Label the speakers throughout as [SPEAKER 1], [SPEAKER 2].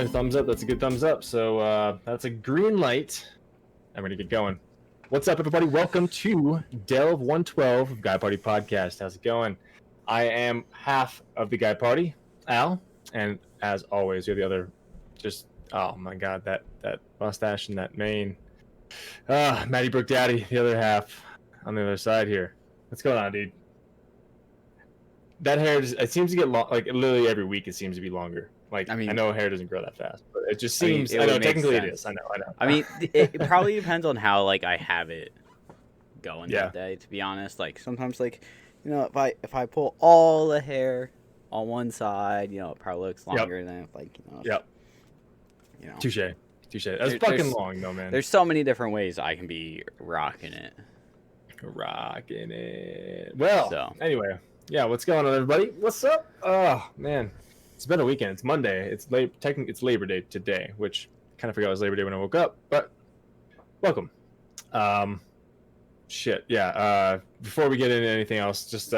[SPEAKER 1] a thumbs up. That's a good thumbs up. So that's a green light. I'm ready to get going. What's up, everybody? Welcome to Delve 112 of Guy Party Podcast. How's it going? I am half of the Guy Party, Al, and as always, you're the other. Just oh my god, that mustache and that mane. Matty Brook Daddy, the other half on the other side here. What's going on, dude? That hair it seems to get long, like literally every week. It seems to be longer. Like I know hair doesn't grow that fast, but it just seems. I know technically it is. I know.
[SPEAKER 2] I mean, it probably depends on how like I have it going that day. To be honest, like sometimes like if I pull all the hair on one side, it probably looks longer than if like
[SPEAKER 1] Touche. That's fucking long though, man.
[SPEAKER 2] There's so many different ways I can be rocking it.
[SPEAKER 1] Well, anyway, yeah. What's going on, everybody? What's up? Oh man. It's been a weekend. It's Monday. Technically it's Labor Day today, which kind of forgot it was Labor Day when I woke up. But welcome. Before we get into anything else, just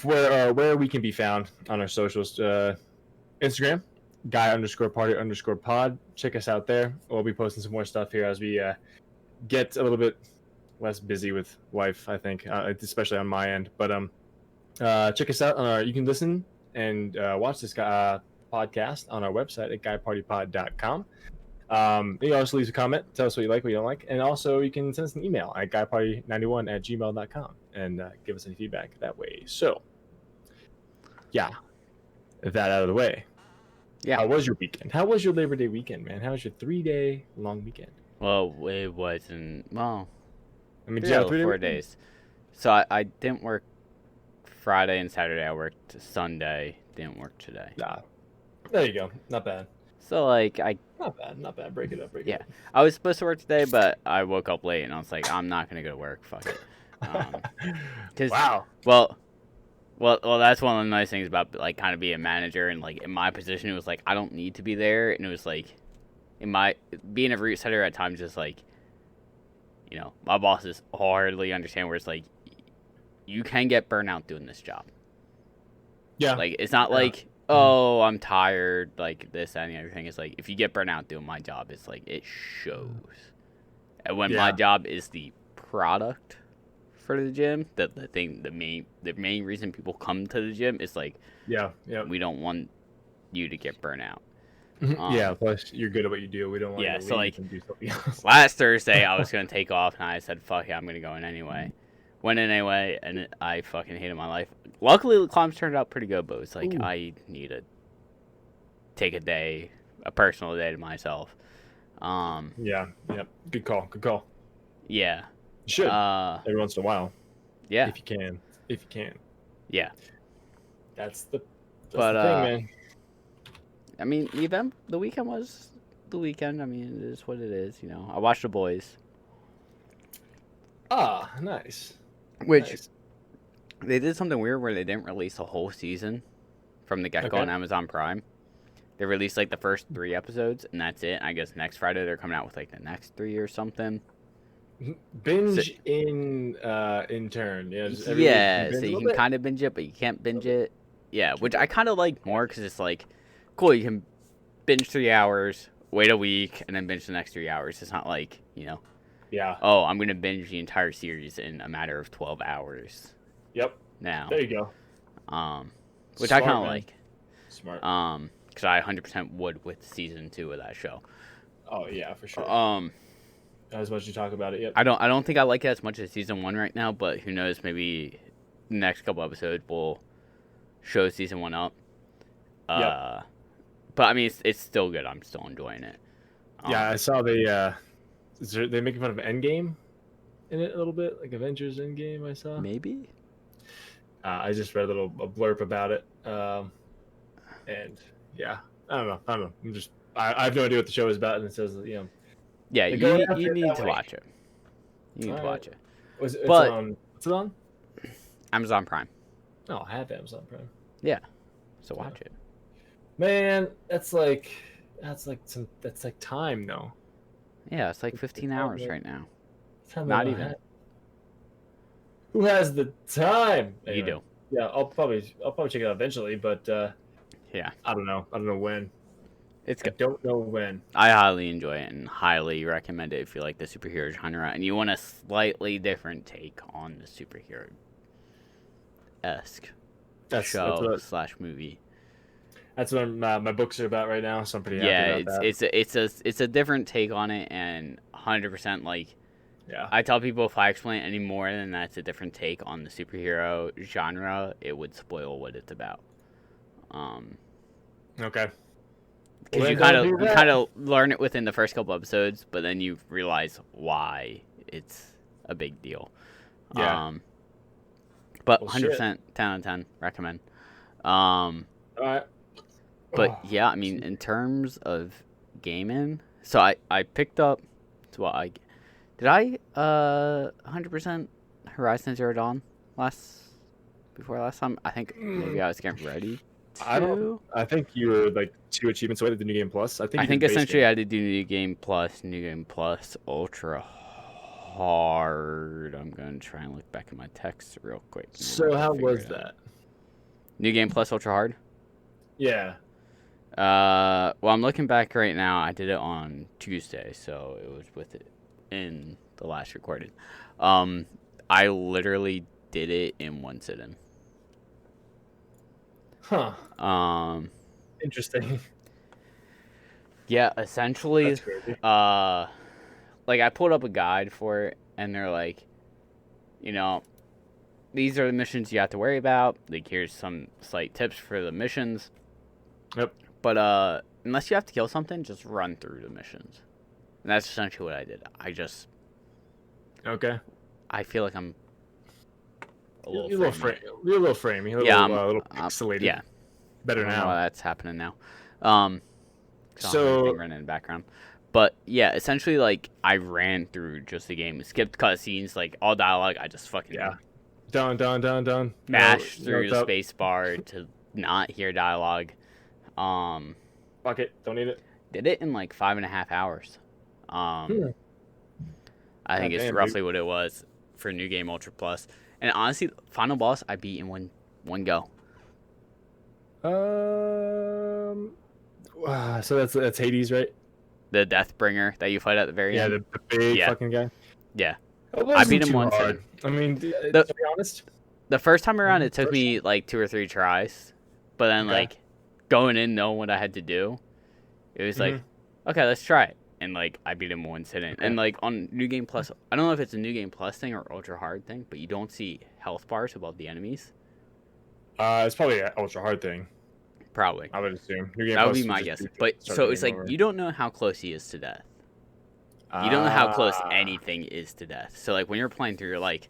[SPEAKER 1] where we can be found on our socials, Instagram, guy_party_pod. Check us out there. We'll be posting some more stuff here as we get a little bit less busy with life, I think, especially on my end. But check us out. You can listen and watch this podcast on our website at guypartypod.com. You can also leave a comment, tell us what you like, what you don't like, and also you can send us an email at guyparty91@gmail.com and give us any feedback that way. So, yeah, that out of the way.
[SPEAKER 2] Yeah.
[SPEAKER 1] How was your weekend? How was your Labor Day weekend, man? How was your 3-day long weekend?
[SPEAKER 2] Well, it wasn't. Well,
[SPEAKER 1] I mean,
[SPEAKER 2] 4 days. So I didn't work Friday and Saturday. I worked Sunday. Didn't work today.
[SPEAKER 1] Nah. There you go. Not bad.
[SPEAKER 2] So like
[SPEAKER 1] Not bad. Break it up.
[SPEAKER 2] Yeah. I was supposed to work today, but I woke up late and I was like, I'm not gonna go to work. Fuck it.
[SPEAKER 1] Wow.
[SPEAKER 2] Well, that's one of the nice things about like kind of being a manager and like in my position, it was like I don't need to be there, and it was like being a route setter at times, just like my bosses hardly understand where it's like you can get burnout doing this job.
[SPEAKER 1] Yeah.
[SPEAKER 2] Like it's not like, oh, I'm tired, like this, that, and the other thing. It's like if you get burnout doing my job, it's like it shows. And when my job is the product for the gym, the main reason people come to the gym is like, we don't want you to get burnout.
[SPEAKER 1] Plus you're good at what you do. We don't want you to leave and do something else.
[SPEAKER 2] Last Thursday I was gonna take off and I said, fuck it, I'm gonna go in anyway. Went in anyway, and I fucking hated my life. Luckily, the climbs turned out pretty good, but it's like I need to take a personal day to myself.
[SPEAKER 1] Good call.
[SPEAKER 2] Yeah.
[SPEAKER 1] You should every once in a while.
[SPEAKER 2] Yeah.
[SPEAKER 1] If you can.
[SPEAKER 2] Yeah.
[SPEAKER 1] That's the thing, man.
[SPEAKER 2] I mean, the weekend was the weekend. I mean, it is what it is. I watched The Boys.
[SPEAKER 1] Ah, nice.
[SPEAKER 2] They did something weird where they didn't release a whole season from the get-go on Amazon Prime. They released like the first 3 episodes, and that's it. I guess next Friday they're coming out with like the next 3 or something.
[SPEAKER 1] Binge in turn.
[SPEAKER 2] So you can kind of binge it, but you can't binge it. Yeah, which I kind of like more because it's like, cool, you can binge 3 hours, wait a week, and then binge the next 3 hours. It's not like,
[SPEAKER 1] yeah.
[SPEAKER 2] Oh, I'm going to binge the entire series in a matter of 12 hours.
[SPEAKER 1] Yep.
[SPEAKER 2] Now.
[SPEAKER 1] There you go.
[SPEAKER 2] Which
[SPEAKER 1] Smart,
[SPEAKER 2] I kind of
[SPEAKER 1] man.
[SPEAKER 2] like.
[SPEAKER 1] Smart.
[SPEAKER 2] Because I 100% would with season 2 of that show.
[SPEAKER 1] Oh yeah, for sure.
[SPEAKER 2] Not
[SPEAKER 1] as much as you talk about it. Yep.
[SPEAKER 2] I don't think I like it as much as season 1 right now, but who knows? Maybe the next couple episodes will show season 1 up.
[SPEAKER 1] Yep.
[SPEAKER 2] But I mean, it's still good. I'm still enjoying it.
[SPEAKER 1] Yeah, I saw they making fun of Endgame in it a little bit, like Avengers Endgame. I saw.
[SPEAKER 2] Maybe.
[SPEAKER 1] I just read a blurb about it, and yeah, I don't know. I have no idea what the show is about, and it says
[SPEAKER 2] Yeah, you need to watch it. You need to watch it.
[SPEAKER 1] What's it on?
[SPEAKER 2] Amazon Prime.
[SPEAKER 1] Oh, I have Amazon Prime.
[SPEAKER 2] Yeah, so watch it.
[SPEAKER 1] Man, that's like time though.
[SPEAKER 2] Yeah, it's like 15 hours right now.
[SPEAKER 1] Time
[SPEAKER 2] Not even.
[SPEAKER 1] Who has the time?
[SPEAKER 2] Anyway, you do.
[SPEAKER 1] Yeah, I'll probably check it out eventually, but
[SPEAKER 2] yeah,
[SPEAKER 1] I don't know when.
[SPEAKER 2] It's
[SPEAKER 1] I
[SPEAKER 2] good.
[SPEAKER 1] don't know when.
[SPEAKER 2] I highly enjoy it and highly recommend it if you like the superhero genre and you want a slightly different take on the superhero-esque
[SPEAKER 1] That's
[SPEAKER 2] show
[SPEAKER 1] what
[SPEAKER 2] slash movie.
[SPEAKER 1] that's what my books are about right now. So I'm pretty happy
[SPEAKER 2] Yeah,
[SPEAKER 1] about that.
[SPEAKER 2] it's a different take on it, and 100% like
[SPEAKER 1] Yeah.
[SPEAKER 2] I tell people if I explain any more than that's a different take on the superhero genre, it would spoil what it's about.
[SPEAKER 1] Okay.
[SPEAKER 2] Because you kind of learn it within the first couple episodes, but then you realize why it's a big deal.
[SPEAKER 1] Yeah.
[SPEAKER 2] But
[SPEAKER 1] Well,
[SPEAKER 2] 100% 10 out of 10 recommend.
[SPEAKER 1] All right.
[SPEAKER 2] But yeah, I mean, in terms of gaming, so I picked up. So I did I 100% Horizon Zero Dawn before last time. I think maybe I was getting ready.
[SPEAKER 1] I think you were like 2 achievements away to the new game plus. I think.
[SPEAKER 2] I think essentially I had to do New Game Plus, Ultra Hard. I'm gonna try and look back at my text real quick.
[SPEAKER 1] So how was that?
[SPEAKER 2] New Game Plus Ultra Hard?
[SPEAKER 1] Yeah.
[SPEAKER 2] Well, I'm looking back right now. I did it on Tuesday, so it was with it in the last recorded. I literally did it in one sitting.
[SPEAKER 1] Huh. Interesting.
[SPEAKER 2] Yeah, essentially,
[SPEAKER 1] That's crazy.
[SPEAKER 2] like I pulled up a guide for it, and they're like, you know, these are the missions you have to worry about. Like, here's some slight tips for the missions.
[SPEAKER 1] Yep.
[SPEAKER 2] But unless you have to kill something, just run through the missions. And that's essentially what I did.
[SPEAKER 1] Okay.
[SPEAKER 2] I feel like I'm
[SPEAKER 1] You're a little framey. A little pixelated.
[SPEAKER 2] Yeah.
[SPEAKER 1] Better
[SPEAKER 2] I don't
[SPEAKER 1] now.
[SPEAKER 2] know why that's happening now.
[SPEAKER 1] So
[SPEAKER 2] running in the background. But yeah, essentially, like I ran through just the game, skipped cutscenes, like all dialogue. I just fucking
[SPEAKER 1] done.
[SPEAKER 2] Mash through the space bar to not hear dialogue.
[SPEAKER 1] Fuck it, don't need it.
[SPEAKER 2] Did it in like 5.5 hours. I think it's roughly what it was for New Game Ultra Plus. And honestly, final boss I beat in one go.
[SPEAKER 1] So that's Hades, right?
[SPEAKER 2] The Deathbringer that you fight at the very end.
[SPEAKER 1] Yeah, the big fucking guy.
[SPEAKER 2] Yeah.
[SPEAKER 1] I beat him once. I mean, to be honest,
[SPEAKER 2] the first time around it took me like 2 or 3 tries, but then like going in knowing what I had to do, it was like, okay, let's try it. And like I beat him one sitting. And like on New Game Plus, I don't know if it's a New Game Plus thing or Ultra Hard thing, but you don't see health bars above the enemies.
[SPEAKER 1] It's probably an Ultra Hard thing.
[SPEAKER 2] Probably.
[SPEAKER 1] I would assume. New Game
[SPEAKER 2] that
[SPEAKER 1] Plus
[SPEAKER 2] would be my guess. But so it's like you don't know how close he is to death. You don't know how close anything is to death. So like when you're playing through, you're like,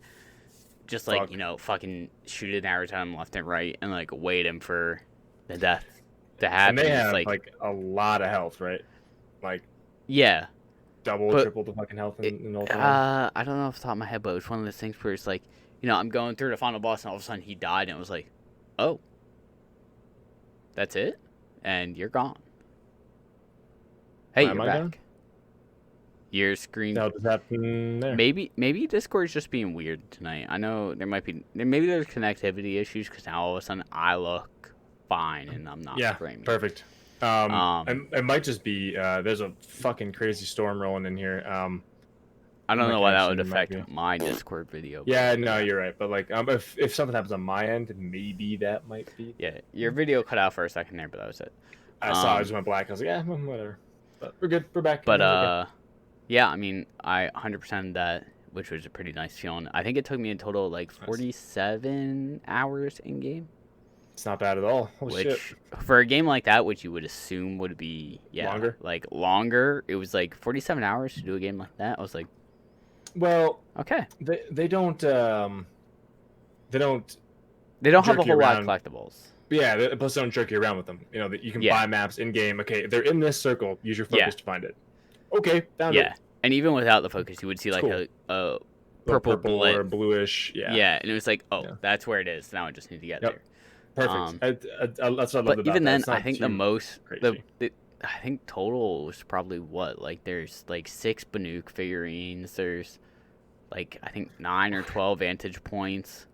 [SPEAKER 2] just like fucking shooting arrows at him left and right, and like waiting for the death to happen.
[SPEAKER 1] And they have like a lot of health, right? Like
[SPEAKER 2] yeah,
[SPEAKER 1] double, triple the fucking health in Ultra.
[SPEAKER 2] I don't know off the top of my head, but it's one of those things where it's like, I'm going through the final boss, and all of a sudden he died, and it was like, oh, that's it, and you're gone. Hey, you're back. Gone? Your screen.
[SPEAKER 1] How does that happen there?
[SPEAKER 2] Maybe Discord's just being weird tonight. I know maybe there's connectivity issues because now all of a sudden I look fine and I'm not framing.
[SPEAKER 1] Perfect. It might just be there's a fucking crazy storm rolling in here.
[SPEAKER 2] I don't know why that would affect my Discord video.
[SPEAKER 1] Yeah, no, you're right. But like, if something happens on my end, maybe that might be.
[SPEAKER 2] Yeah, your video cut out for a second there, but that was it.
[SPEAKER 1] I saw it just went black. I was like, yeah, whatever. But we're good. We're back.
[SPEAKER 2] But yeah, I mean, I 100%ed that, which was a pretty nice feeling. I think it took me a total of like 47 hours in game.
[SPEAKER 1] It's not bad at all. Holy shit.
[SPEAKER 2] For a game like that, which you would assume would be longer, it was like 47 hours to do a game like that. I was like,
[SPEAKER 1] well,
[SPEAKER 2] okay.
[SPEAKER 1] They don't have
[SPEAKER 2] a whole lot of collectibles.
[SPEAKER 1] Yeah, plus they don't jerk you around with them. That you can buy maps in game. Okay, they're in this circle. Use your focus to find it. Okay, found it.
[SPEAKER 2] Yeah, and even without the focus, you would see like a purple blip.
[SPEAKER 1] Or bluish. Yeah.
[SPEAKER 2] Yeah, and it was like, that's where it is. Now I just need to get there.
[SPEAKER 1] Perfect. That's what I love about
[SPEAKER 2] that. But even then, I think
[SPEAKER 1] I
[SPEAKER 2] think total was probably what? Like there's like 6 Banuk figurines. There's like I think 9 or 12 vantage points.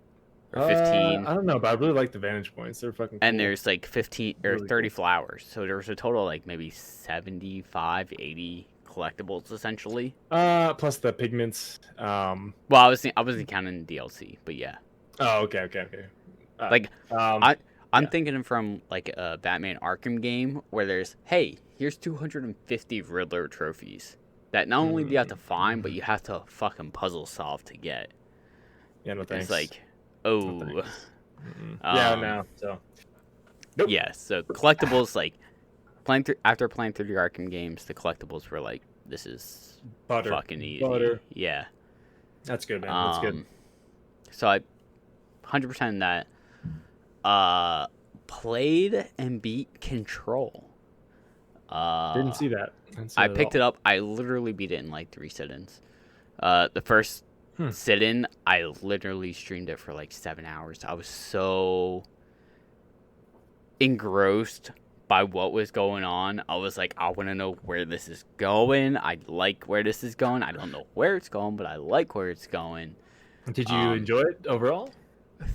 [SPEAKER 2] or 15.
[SPEAKER 1] I don't know, but I really like the Vantage points. They're fucking cool.
[SPEAKER 2] And there's like 15 or
[SPEAKER 1] Really
[SPEAKER 2] 30
[SPEAKER 1] cool.
[SPEAKER 2] flowers. So there was a total of like maybe 75, 80 collectibles essentially.
[SPEAKER 1] Plus the pigments.
[SPEAKER 2] Well, I wasn't counting the DLC, but yeah.
[SPEAKER 1] Oh, okay.
[SPEAKER 2] Like,
[SPEAKER 1] um,
[SPEAKER 2] I'm
[SPEAKER 1] yeah.
[SPEAKER 2] thinking from like a Batman Arkham game where there's, hey, here's 250 Riddler trophies that not only do you have to find, but you have to fucking puzzle solve to get.
[SPEAKER 1] Yeah, no thanks.
[SPEAKER 2] It's like,
[SPEAKER 1] No
[SPEAKER 2] oh.
[SPEAKER 1] thanks. Yeah, no. So. Nope.
[SPEAKER 2] Yeah, so collectibles, like, after playing through the Arkham games, the collectibles were like, this is
[SPEAKER 1] Butter.
[SPEAKER 2] fucking easy.
[SPEAKER 1] Butter.
[SPEAKER 2] Yeah.
[SPEAKER 1] That's good, man. That's good.
[SPEAKER 2] So I 100% that. Played and beat Control.
[SPEAKER 1] Didn't see that.
[SPEAKER 2] I picked it up. I literally beat it in like 3 sit-ins. The first sit-in, I literally streamed it for like 7 hours. I was so engrossed by what was going on. I was like, I want to know where this is going. I like where this is going. I don't know where it's going, but I like where it's going.
[SPEAKER 1] Did you enjoy it overall?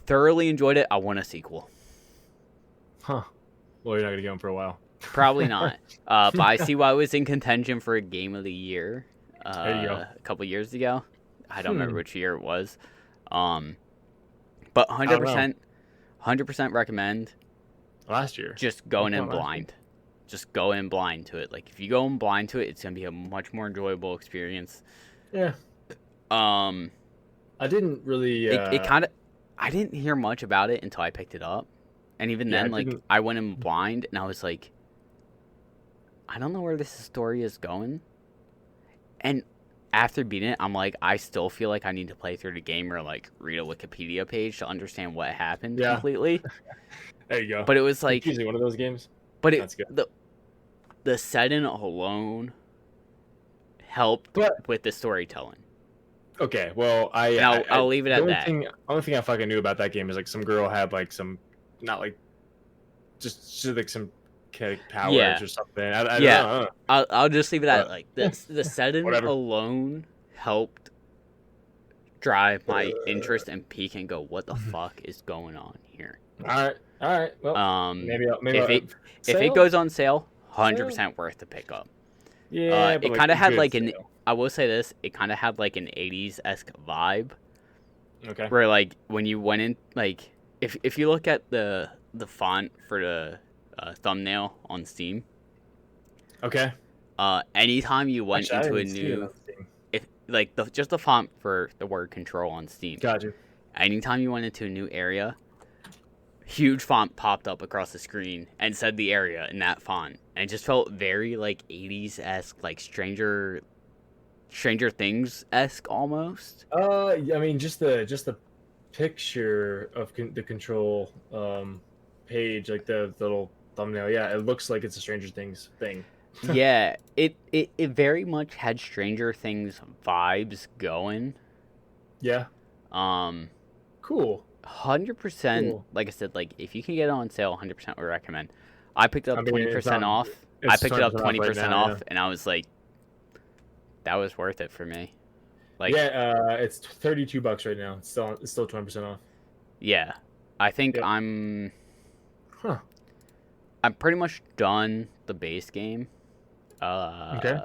[SPEAKER 2] Thoroughly enjoyed it. I want a sequel.
[SPEAKER 1] Huh. Well, you're not going to get one for a while.
[SPEAKER 2] Probably not. But I see why it was in contention for a game of the year
[SPEAKER 1] There you go.
[SPEAKER 2] a couple years ago. I don't remember which year it was. But 100% recommend
[SPEAKER 1] Last year.
[SPEAKER 2] just going in blind. Just go in blind to it. Like, if you go in blind to it, it's going to be a much more enjoyable experience.
[SPEAKER 1] Yeah.
[SPEAKER 2] I
[SPEAKER 1] didn't really...
[SPEAKER 2] It kind of... I didn't hear much about it until I picked it up. And even then, like, I went in blind, and I was like, I don't know where this story is going. And after beating it, I'm like, I still feel like I need to play through the game or, like, read a Wikipedia page to understand what happened completely.
[SPEAKER 1] There you go.
[SPEAKER 2] But it was like...
[SPEAKER 1] It's usually one of those games.
[SPEAKER 2] But
[SPEAKER 1] That's good.
[SPEAKER 2] The setting alone helped with the storytelling.
[SPEAKER 1] Okay, well,
[SPEAKER 2] I'll leave it at that.
[SPEAKER 1] The only thing I fucking knew about that game is, like, some girl had, like, some... Not, like... Just like, some... powers or something. I don't know.
[SPEAKER 2] I'll just leave it at like the setting alone helped drive my interest and peak and go, what the fuck is going on here?
[SPEAKER 1] All right. Well, maybe
[SPEAKER 2] if it goes on sale, 100% worth to pick up.
[SPEAKER 1] Yeah,
[SPEAKER 2] it kind of had like I will say this, it kind of had like an 80s-esque vibe.
[SPEAKER 1] Okay.
[SPEAKER 2] Where like when you went in, like if you look at the font for the thumbnail on Steam.
[SPEAKER 1] Okay.
[SPEAKER 2] Anytime you went into a new, just the font for the word control on Steam.
[SPEAKER 1] Gotcha.
[SPEAKER 2] Anytime you went into a new area, huge font popped up across the screen and said the area in that font, and it just felt very like 80s-esque, like Stranger Things-esque almost.
[SPEAKER 1] I mean, just the picture of the control page, like the little thumbnail, yeah, it looks like it's a Stranger Things thing.
[SPEAKER 2] Yeah, it very much had Stranger Things vibes going.
[SPEAKER 1] Yeah. Cool.
[SPEAKER 2] 100%. Cool. Like I said, like if you can get it on sale, 100% would recommend. I picked up 20% off. I picked it up 20% off, and I was like, that was worth it for me. Like,
[SPEAKER 1] yeah, it's $32 right now. It's still 20% off.
[SPEAKER 2] Yeah, I think I'm pretty much done the base game.
[SPEAKER 1] Okay.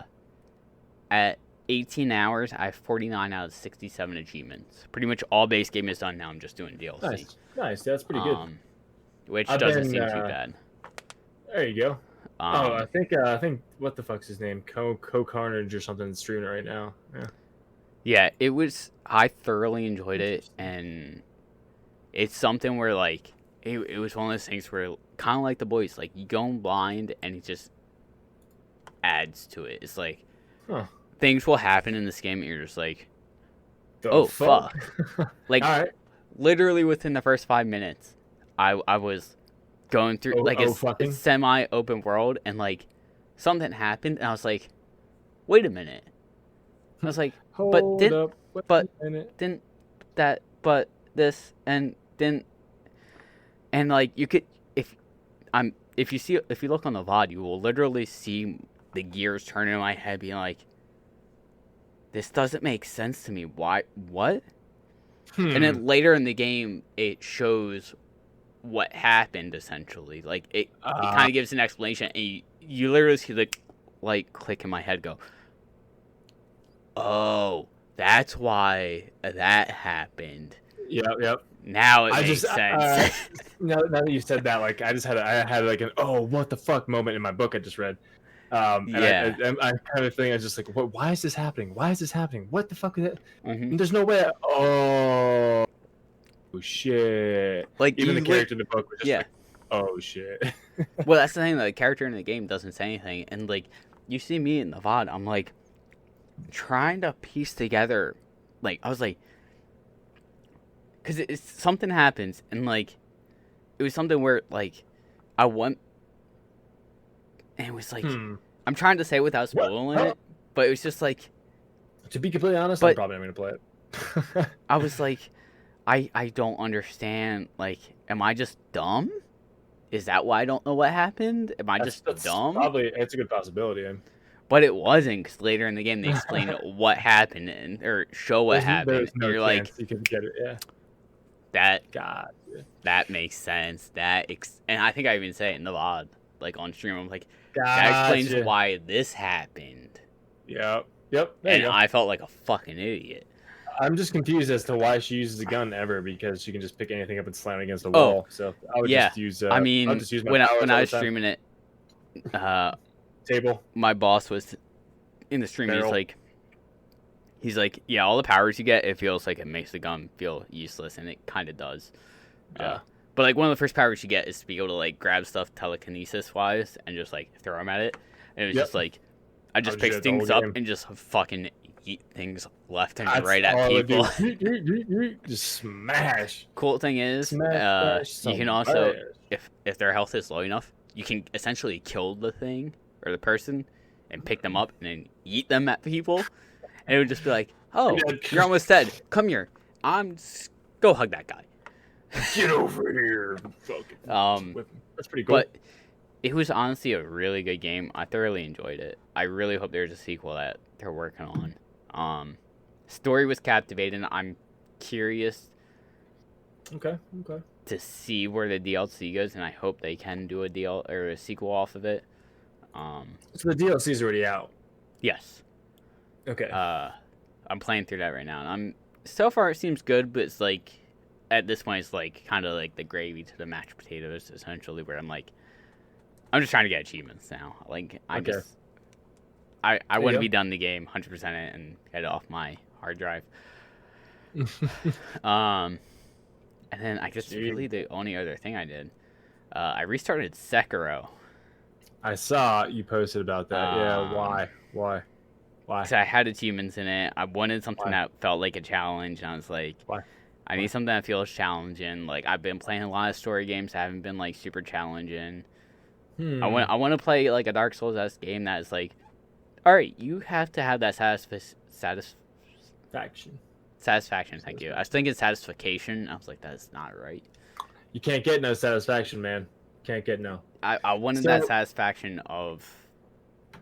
[SPEAKER 2] At 18 hours, I have 49 out of 67 achievements. Pretty much all base game is done now. I'm just doing DLC.
[SPEAKER 1] Nice. That's pretty good.
[SPEAKER 2] Which doesn't seem too bad.
[SPEAKER 1] There you go. I think what the fuck's his name? Co Carnage or something streaming it right now.
[SPEAKER 2] Yeah, it was. I thoroughly enjoyed it, and it's something where like it was one of those things where kind of like The Boys, like you go in blind and it just adds to it. It's like things will happen in this game, and you're just like, oh fuck! Like literally within the first 5 minutes, I was going through it's semi-open world, and like something happened, and I was like, wait a minute. I was like, and like you could if you look on the VOD, you will literally see the gears turning in my head, being like, this doesn't make sense to me. Why? What? And then later in the game, it shows what happened essentially. Like it kind of gives an explanation, and you literally see the like click in my head go, "Oh, that's why that happened."
[SPEAKER 1] Yep.
[SPEAKER 2] Now it makes sense.
[SPEAKER 1] Now that you said that, like I had like an oh what the fuck moment in my book I just read.
[SPEAKER 2] Yeah.
[SPEAKER 1] And I kind of think I was just like, what? Why is this happening? Why is this happening? What the fuck is it?
[SPEAKER 2] Mm-hmm.
[SPEAKER 1] There's no way. Oh shit!
[SPEAKER 2] Like
[SPEAKER 1] Even the character in the book was just like, oh shit.
[SPEAKER 2] Well, that's the thing. The character in the game doesn't say anything, and like you see me in the VOD, I'm like trying to piece together. Like I was like, because it's something happens, and like it was something where like I went, and it was like I'm trying to say it without spoiling it, but it was just like.
[SPEAKER 1] To be completely honest, I'm probably not gonna play it.
[SPEAKER 2] I was like, I don't understand. Like, am I just dumb? Is that why I don't know what happened? Am I just dumb?
[SPEAKER 1] Probably, it's a good possibility.
[SPEAKER 2] But it wasn't, because later in the game they explain what happened or show what happened.
[SPEAKER 1] There's no
[SPEAKER 2] you're
[SPEAKER 1] chance
[SPEAKER 2] like,
[SPEAKER 1] you can get it. Yeah.
[SPEAKER 2] That makes sense. And I think I even say it in the VOD, like on stream. I'm like,
[SPEAKER 1] that
[SPEAKER 2] explains why this happened.
[SPEAKER 1] Yep.
[SPEAKER 2] And I felt like a fucking idiot.
[SPEAKER 1] I'm just confused as to why she uses a gun ever, because she can just pick anything up and slam it against the wall. So I would just use.
[SPEAKER 2] I mean, when I was streaming it,
[SPEAKER 1] table.
[SPEAKER 2] My boss was in the stream. He's like, yeah, all the powers you get, it feels like it makes the gun feel useless, and it kind of does.
[SPEAKER 1] Yeah.
[SPEAKER 2] But like one of the first powers you get is to be able to like grab stuff telekinesis wise and just like throw them at it. And it was just like, I just pick things up and just fucking eat things left and right at people.
[SPEAKER 1] Just smash.
[SPEAKER 2] Cool thing is, you can also, if their health is low enough, you can essentially kill the thing or the person and pick them up and then eat them at people. And it would just be like, oh, you're almost dead. Come here. Go hug that guy.
[SPEAKER 1] Get over here. That's pretty cool.
[SPEAKER 2] But it was honestly a really good game. I thoroughly enjoyed it. I really hope there's a sequel that they're working on. Story was captivating. I'm curious.
[SPEAKER 1] Okay.
[SPEAKER 2] To see where the DLC goes, and I hope they can do a sequel off of it.
[SPEAKER 1] So the DLC's already out.
[SPEAKER 2] Yes.
[SPEAKER 1] Okay.
[SPEAKER 2] I'm playing through that right now, and so far it seems good, but it's like at this point it's like kind of like the gravy to the mashed potatoes, essentially. Where I'm just trying to get achievements now. Like I want to be done the game, 100% it, and get it off my hard drive. And then I guess really the only other thing I did, I restarted Sekiro.
[SPEAKER 1] I saw you posted about that. Yeah, why?
[SPEAKER 2] Because I had achievements in it. I wanted something that felt like a challenge, and I was like,
[SPEAKER 1] why?
[SPEAKER 2] I need something that feels challenging. Like I've been playing a lot of story games that haven't been like super challenging. I want to play like a Dark Souls-esque game that is like, all right, you have to have that satisfaction. Thank you. I was thinking satisfaction. I was like, that's not right.
[SPEAKER 1] You can't get no satisfaction, man. Can't get no.
[SPEAKER 2] I wanted that satisfaction of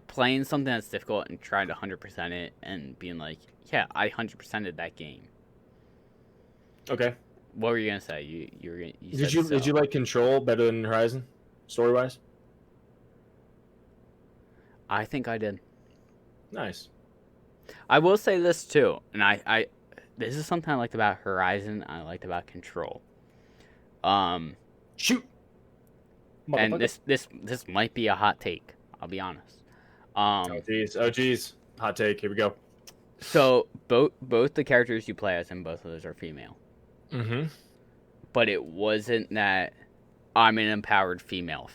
[SPEAKER 2] playing something that's difficult and trying to 100% it and being like, yeah, I 100%ed that game.
[SPEAKER 1] Okay.
[SPEAKER 2] What were you gonna say?
[SPEAKER 1] Did you like Control better than Horizon, story wise?
[SPEAKER 2] I think I did.
[SPEAKER 1] Nice.
[SPEAKER 2] I will say this too, and I this is something I liked about Horizon. I liked about Control.
[SPEAKER 1] Shoot.
[SPEAKER 2] And this might be a hot take. I'll be honest.
[SPEAKER 1] Oh jeez. Hot take. Here we go.
[SPEAKER 2] So both the characters you play as and both of those are female.
[SPEAKER 1] Mm-hmm.
[SPEAKER 2] But it wasn't that I'm an empowered female.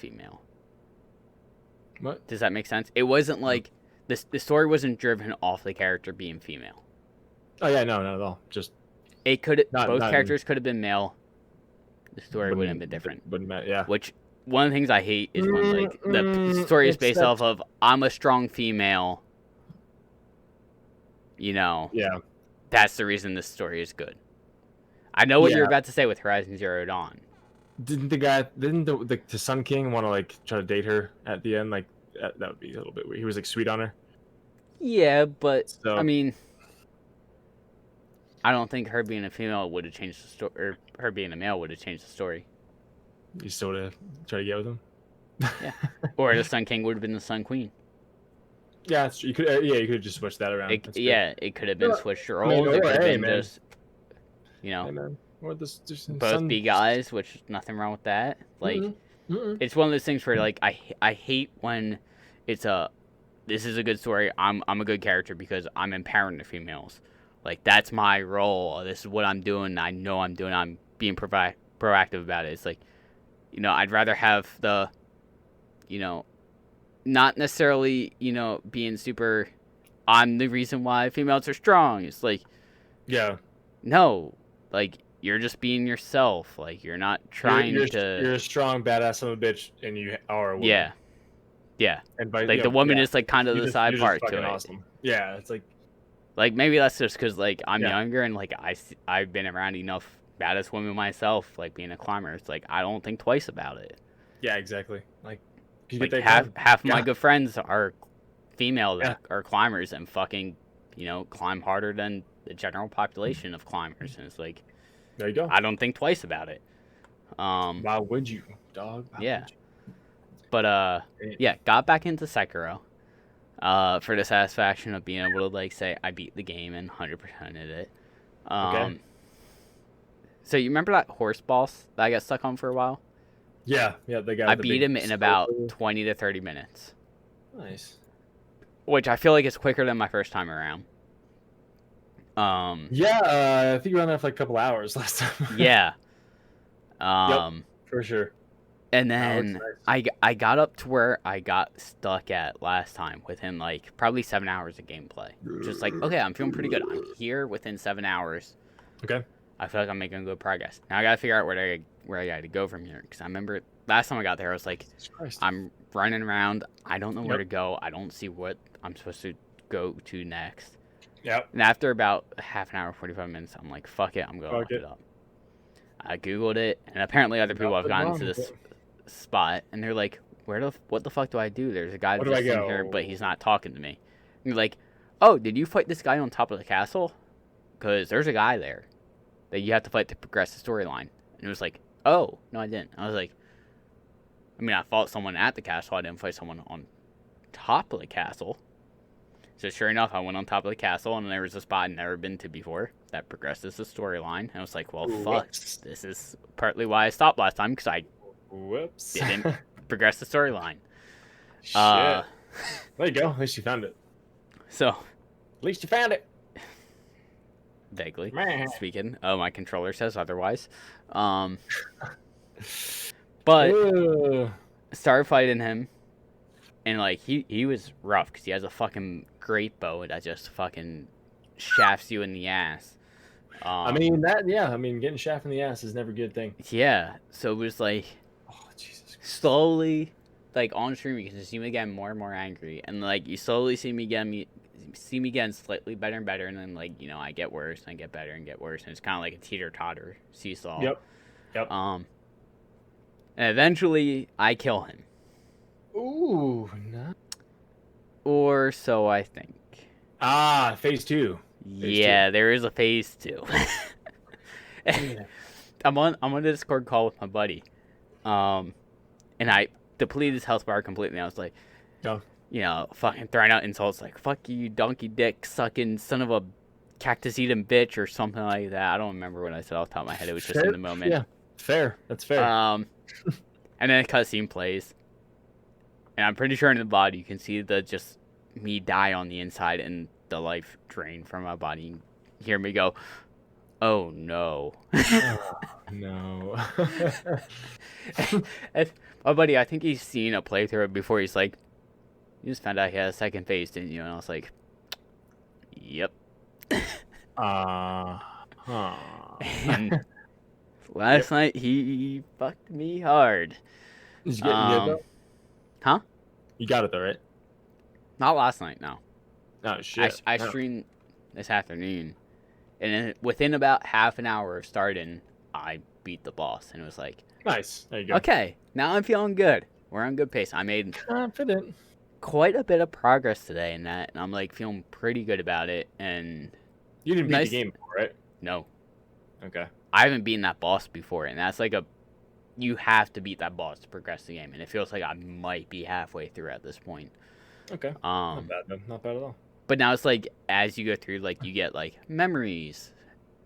[SPEAKER 1] What?
[SPEAKER 2] Does that make sense? It wasn't like the story wasn't driven off the character being female.
[SPEAKER 1] Oh yeah, no, not at all. Just
[SPEAKER 2] both characters could have been male. The story wouldn't have been different.
[SPEAKER 1] Yeah.
[SPEAKER 2] Which one of the things I hate is when like the story is based off of I'm a strong female. You know.
[SPEAKER 1] Yeah.
[SPEAKER 2] That's the reason this story is good. I know what you're about to say with Horizon Zero Dawn.
[SPEAKER 1] Didn't the Sun King want to like try to date her at the end? Like that would be a little bit weird. He was like sweet on her.
[SPEAKER 2] Yeah, but I mean, I don't think her being a female would have changed the story, or her being a male would have changed the story.
[SPEAKER 1] You still would have try to get with him.
[SPEAKER 2] Yeah. Or the Sun King would have been the Sun Queen.
[SPEAKER 1] Yeah, that's true. You could. You could have just switched that around.
[SPEAKER 2] It could have been switched roles.
[SPEAKER 1] or
[SPEAKER 2] It could have been
[SPEAKER 1] man.
[SPEAKER 2] just,
[SPEAKER 1] Hey, man. Or this just
[SPEAKER 2] both be guys, which nothing wrong with that. Like, it's one of those things where like I hate when it's this is a good story. I'm a good character because I'm empowering the females. Like, that's my role. This is what I'm doing. I know I'm doing. I'm being proactive about it. It's like, I'd rather have the, not necessarily, being super, I'm the reason why females are strong. It's like,
[SPEAKER 1] yeah,
[SPEAKER 2] no, like, you're just being yourself. Like, you're not trying to.
[SPEAKER 1] You're a strong, badass son of a bitch, and you are a woman.
[SPEAKER 2] Yeah.
[SPEAKER 1] And by,
[SPEAKER 2] like, the woman is like kind of the side part to it.
[SPEAKER 1] Awesome. Yeah, it's
[SPEAKER 2] like maybe that's just because like I'm younger and like I've been around enough badass women myself, like being a climber. It's like I don't think twice about it.
[SPEAKER 1] Yeah, exactly. Like
[SPEAKER 2] half of my good friends are female that are climbers and fucking climb harder than the general population of climbers, and it's like,
[SPEAKER 1] there you go.
[SPEAKER 2] I don't think twice about it.
[SPEAKER 1] Why would you, dog? Why would you?
[SPEAKER 2] But got back into Sekiro. For the satisfaction of being able to like say I beat the game and 100%ed it. Okay. So you remember that horse boss that I got stuck on for a while?
[SPEAKER 1] Yeah, the guy.
[SPEAKER 2] I beat him in about 20 to 30 minutes.
[SPEAKER 1] Nice.
[SPEAKER 2] Which I feel like is quicker than my first time around.
[SPEAKER 1] I think you were on there for like a couple hours last time.
[SPEAKER 2] Yeah.
[SPEAKER 1] Yep, for sure.
[SPEAKER 2] And then I got up to where I got stuck at last time within like probably 7 hours of gameplay. Just like, okay, I'm feeling pretty good. I'm here within 7 hours.
[SPEAKER 1] Okay.
[SPEAKER 2] I feel like I'm making good progress. Now I gotta figure out where I got to go from here, because I remember last time I got there, I was like, I'm running around. I don't know where to go. I don't see what I'm supposed to go to next.
[SPEAKER 1] Yep.
[SPEAKER 2] And after about half an hour, 45 minutes, I'm like, fuck it, I'm going to look it up. I googled it, and apparently other people have gotten to this spot, and they're like, what the fuck do I do? There's a guy that's in here, but he's not talking to me. And you're like, oh, did you fight this guy on top of the castle? Because there's a guy there that you have to fight to progress the storyline. And it was like, oh, no, I didn't. I was like, I mean, I fought someone at the castle. I didn't fight someone on top of the castle. So sure enough, I went on top of the castle, and there was a spot I'd never been to before that progresses the storyline. And I was like, well, fuck. This is partly why I stopped last time, because I didn't progress the storyline.
[SPEAKER 1] Shit. There you go. At least you found it.
[SPEAKER 2] So.
[SPEAKER 1] At least you found it.
[SPEAKER 2] Vaguely speaking. Oh, my controller says otherwise. But started fighting him, and like he was rough because he has a fucking great bow that just fucking shafts you in the ass.
[SPEAKER 1] Getting shafted in the ass is never a good thing.
[SPEAKER 2] Yeah, so it was like,
[SPEAKER 1] oh Jesus,
[SPEAKER 2] slowly, like on stream you can see me getting more and more angry, and like you slowly see me getting slightly better and better, and then like I get worse and I get better and get worse, and it's kind of like a teeter-totter seesaw.
[SPEAKER 1] Yep.
[SPEAKER 2] And eventually I kill him.
[SPEAKER 1] Ooh, no.
[SPEAKER 2] Or so I think.
[SPEAKER 1] Phase 2.
[SPEAKER 2] Yeah, there is a phase 2. I'm on a Discord call with my buddy, and I depleted his health bar completely. I was like, fucking throwing out insults like, fuck you, donkey dick sucking son of a cactus eating bitch, or something like that. I don't remember what I said off the top of my head. It was just in the moment.
[SPEAKER 1] Yeah, fair. That's fair.
[SPEAKER 2] And then a cutscene plays, and I'm pretty sure in the body you can see just me die on the inside and the life drain from my body. You hear me go, oh no.
[SPEAKER 1] Oh, no.
[SPEAKER 2] And my buddy, I think he's seen a playthrough before. He's like, you just found out he had a second phase, didn't you? And I was like, yep. And last night he fucked me hard.
[SPEAKER 1] Did you get it though?
[SPEAKER 2] Huh?
[SPEAKER 1] You got it though, right?
[SPEAKER 2] Not last night, no.
[SPEAKER 1] Oh shit.
[SPEAKER 2] I streamed this afternoon, and then within about half an hour of starting, I beat the boss, and it was like,
[SPEAKER 1] nice. There you go.
[SPEAKER 2] Okay, now I'm feeling good. We're on good pace. I made
[SPEAKER 1] confident
[SPEAKER 2] quite a bit of progress today in that, and I'm like feeling pretty good about it. And
[SPEAKER 1] you didn't beat the game before, right?
[SPEAKER 2] No.
[SPEAKER 1] Okay.
[SPEAKER 2] I haven't beaten that boss before, and that's like you have to beat that boss to progress the game, and it feels like I might be halfway through at this point.
[SPEAKER 1] Okay. Not bad, though. Not bad at all.
[SPEAKER 2] But now it's like, as you go through, like, you get, like, memories,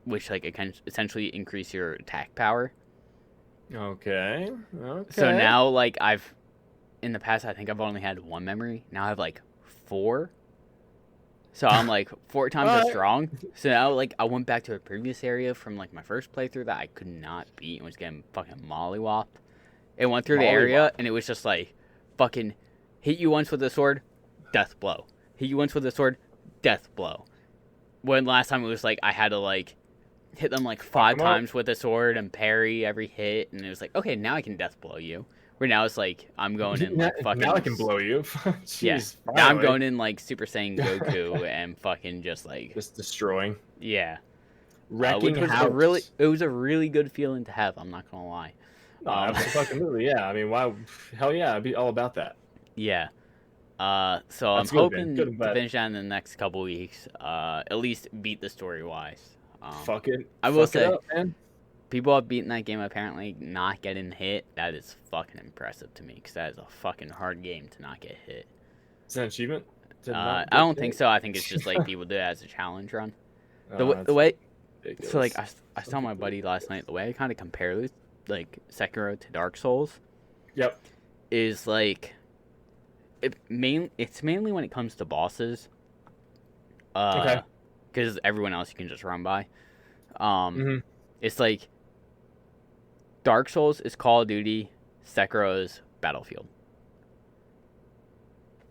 [SPEAKER 2] which, like, it can essentially increase your attack power.
[SPEAKER 1] Okay.
[SPEAKER 2] So now, like, in the past, I think I've only had 1 memory. Now I have, like, 4. So I'm, like, 4 times as strong. So now, like, I went back to a previous area from, like, my first playthrough that I could not beat and was getting fucking mollywopped. It went through the area, and it was just, like, fucking hit you once with a sword, death blow. Hit you once with a sword, death blow. When last time it was, like, I had to, like, hit them, like, 5 times with a sword and parry every hit, and it was like, okay, now I can death blow you. Where now it's like, I'm going in, like, fucking...
[SPEAKER 1] Now I can blow you. Jeez,
[SPEAKER 2] yeah.
[SPEAKER 1] finally.
[SPEAKER 2] Now I'm going in, like, Super Saiyan Goku and fucking just, like...
[SPEAKER 1] Just destroying.
[SPEAKER 2] Yeah.
[SPEAKER 1] Wrecking
[SPEAKER 2] which was
[SPEAKER 1] house.
[SPEAKER 2] it was a really good feeling to have, I'm not gonna lie.
[SPEAKER 1] No, absolutely, yeah. I mean, why? Hell yeah, I'd be all about that.
[SPEAKER 2] Yeah. So I'm hoping to finish that in the next couple weeks. At least beat the story-wise.
[SPEAKER 1] Fuck it.
[SPEAKER 2] I will say...
[SPEAKER 1] It up, man.
[SPEAKER 2] People have beaten that game apparently not getting hit. That is fucking impressive to me because that is a fucking hard game to not get hit.
[SPEAKER 1] Is that an achievement?
[SPEAKER 2] I don't think so. I think it's just like people do it as a challenge run. The way, ridiculous. So like I saw my buddy last night. The way I kind of compare this, like Sekiro to Dark Souls.
[SPEAKER 1] Yep.
[SPEAKER 2] Is like, it's mainly when it comes to bosses.
[SPEAKER 1] Okay.
[SPEAKER 2] Because everyone else you can just run by. It's like. Dark Souls is Call of Duty, Sekiro is Battlefield.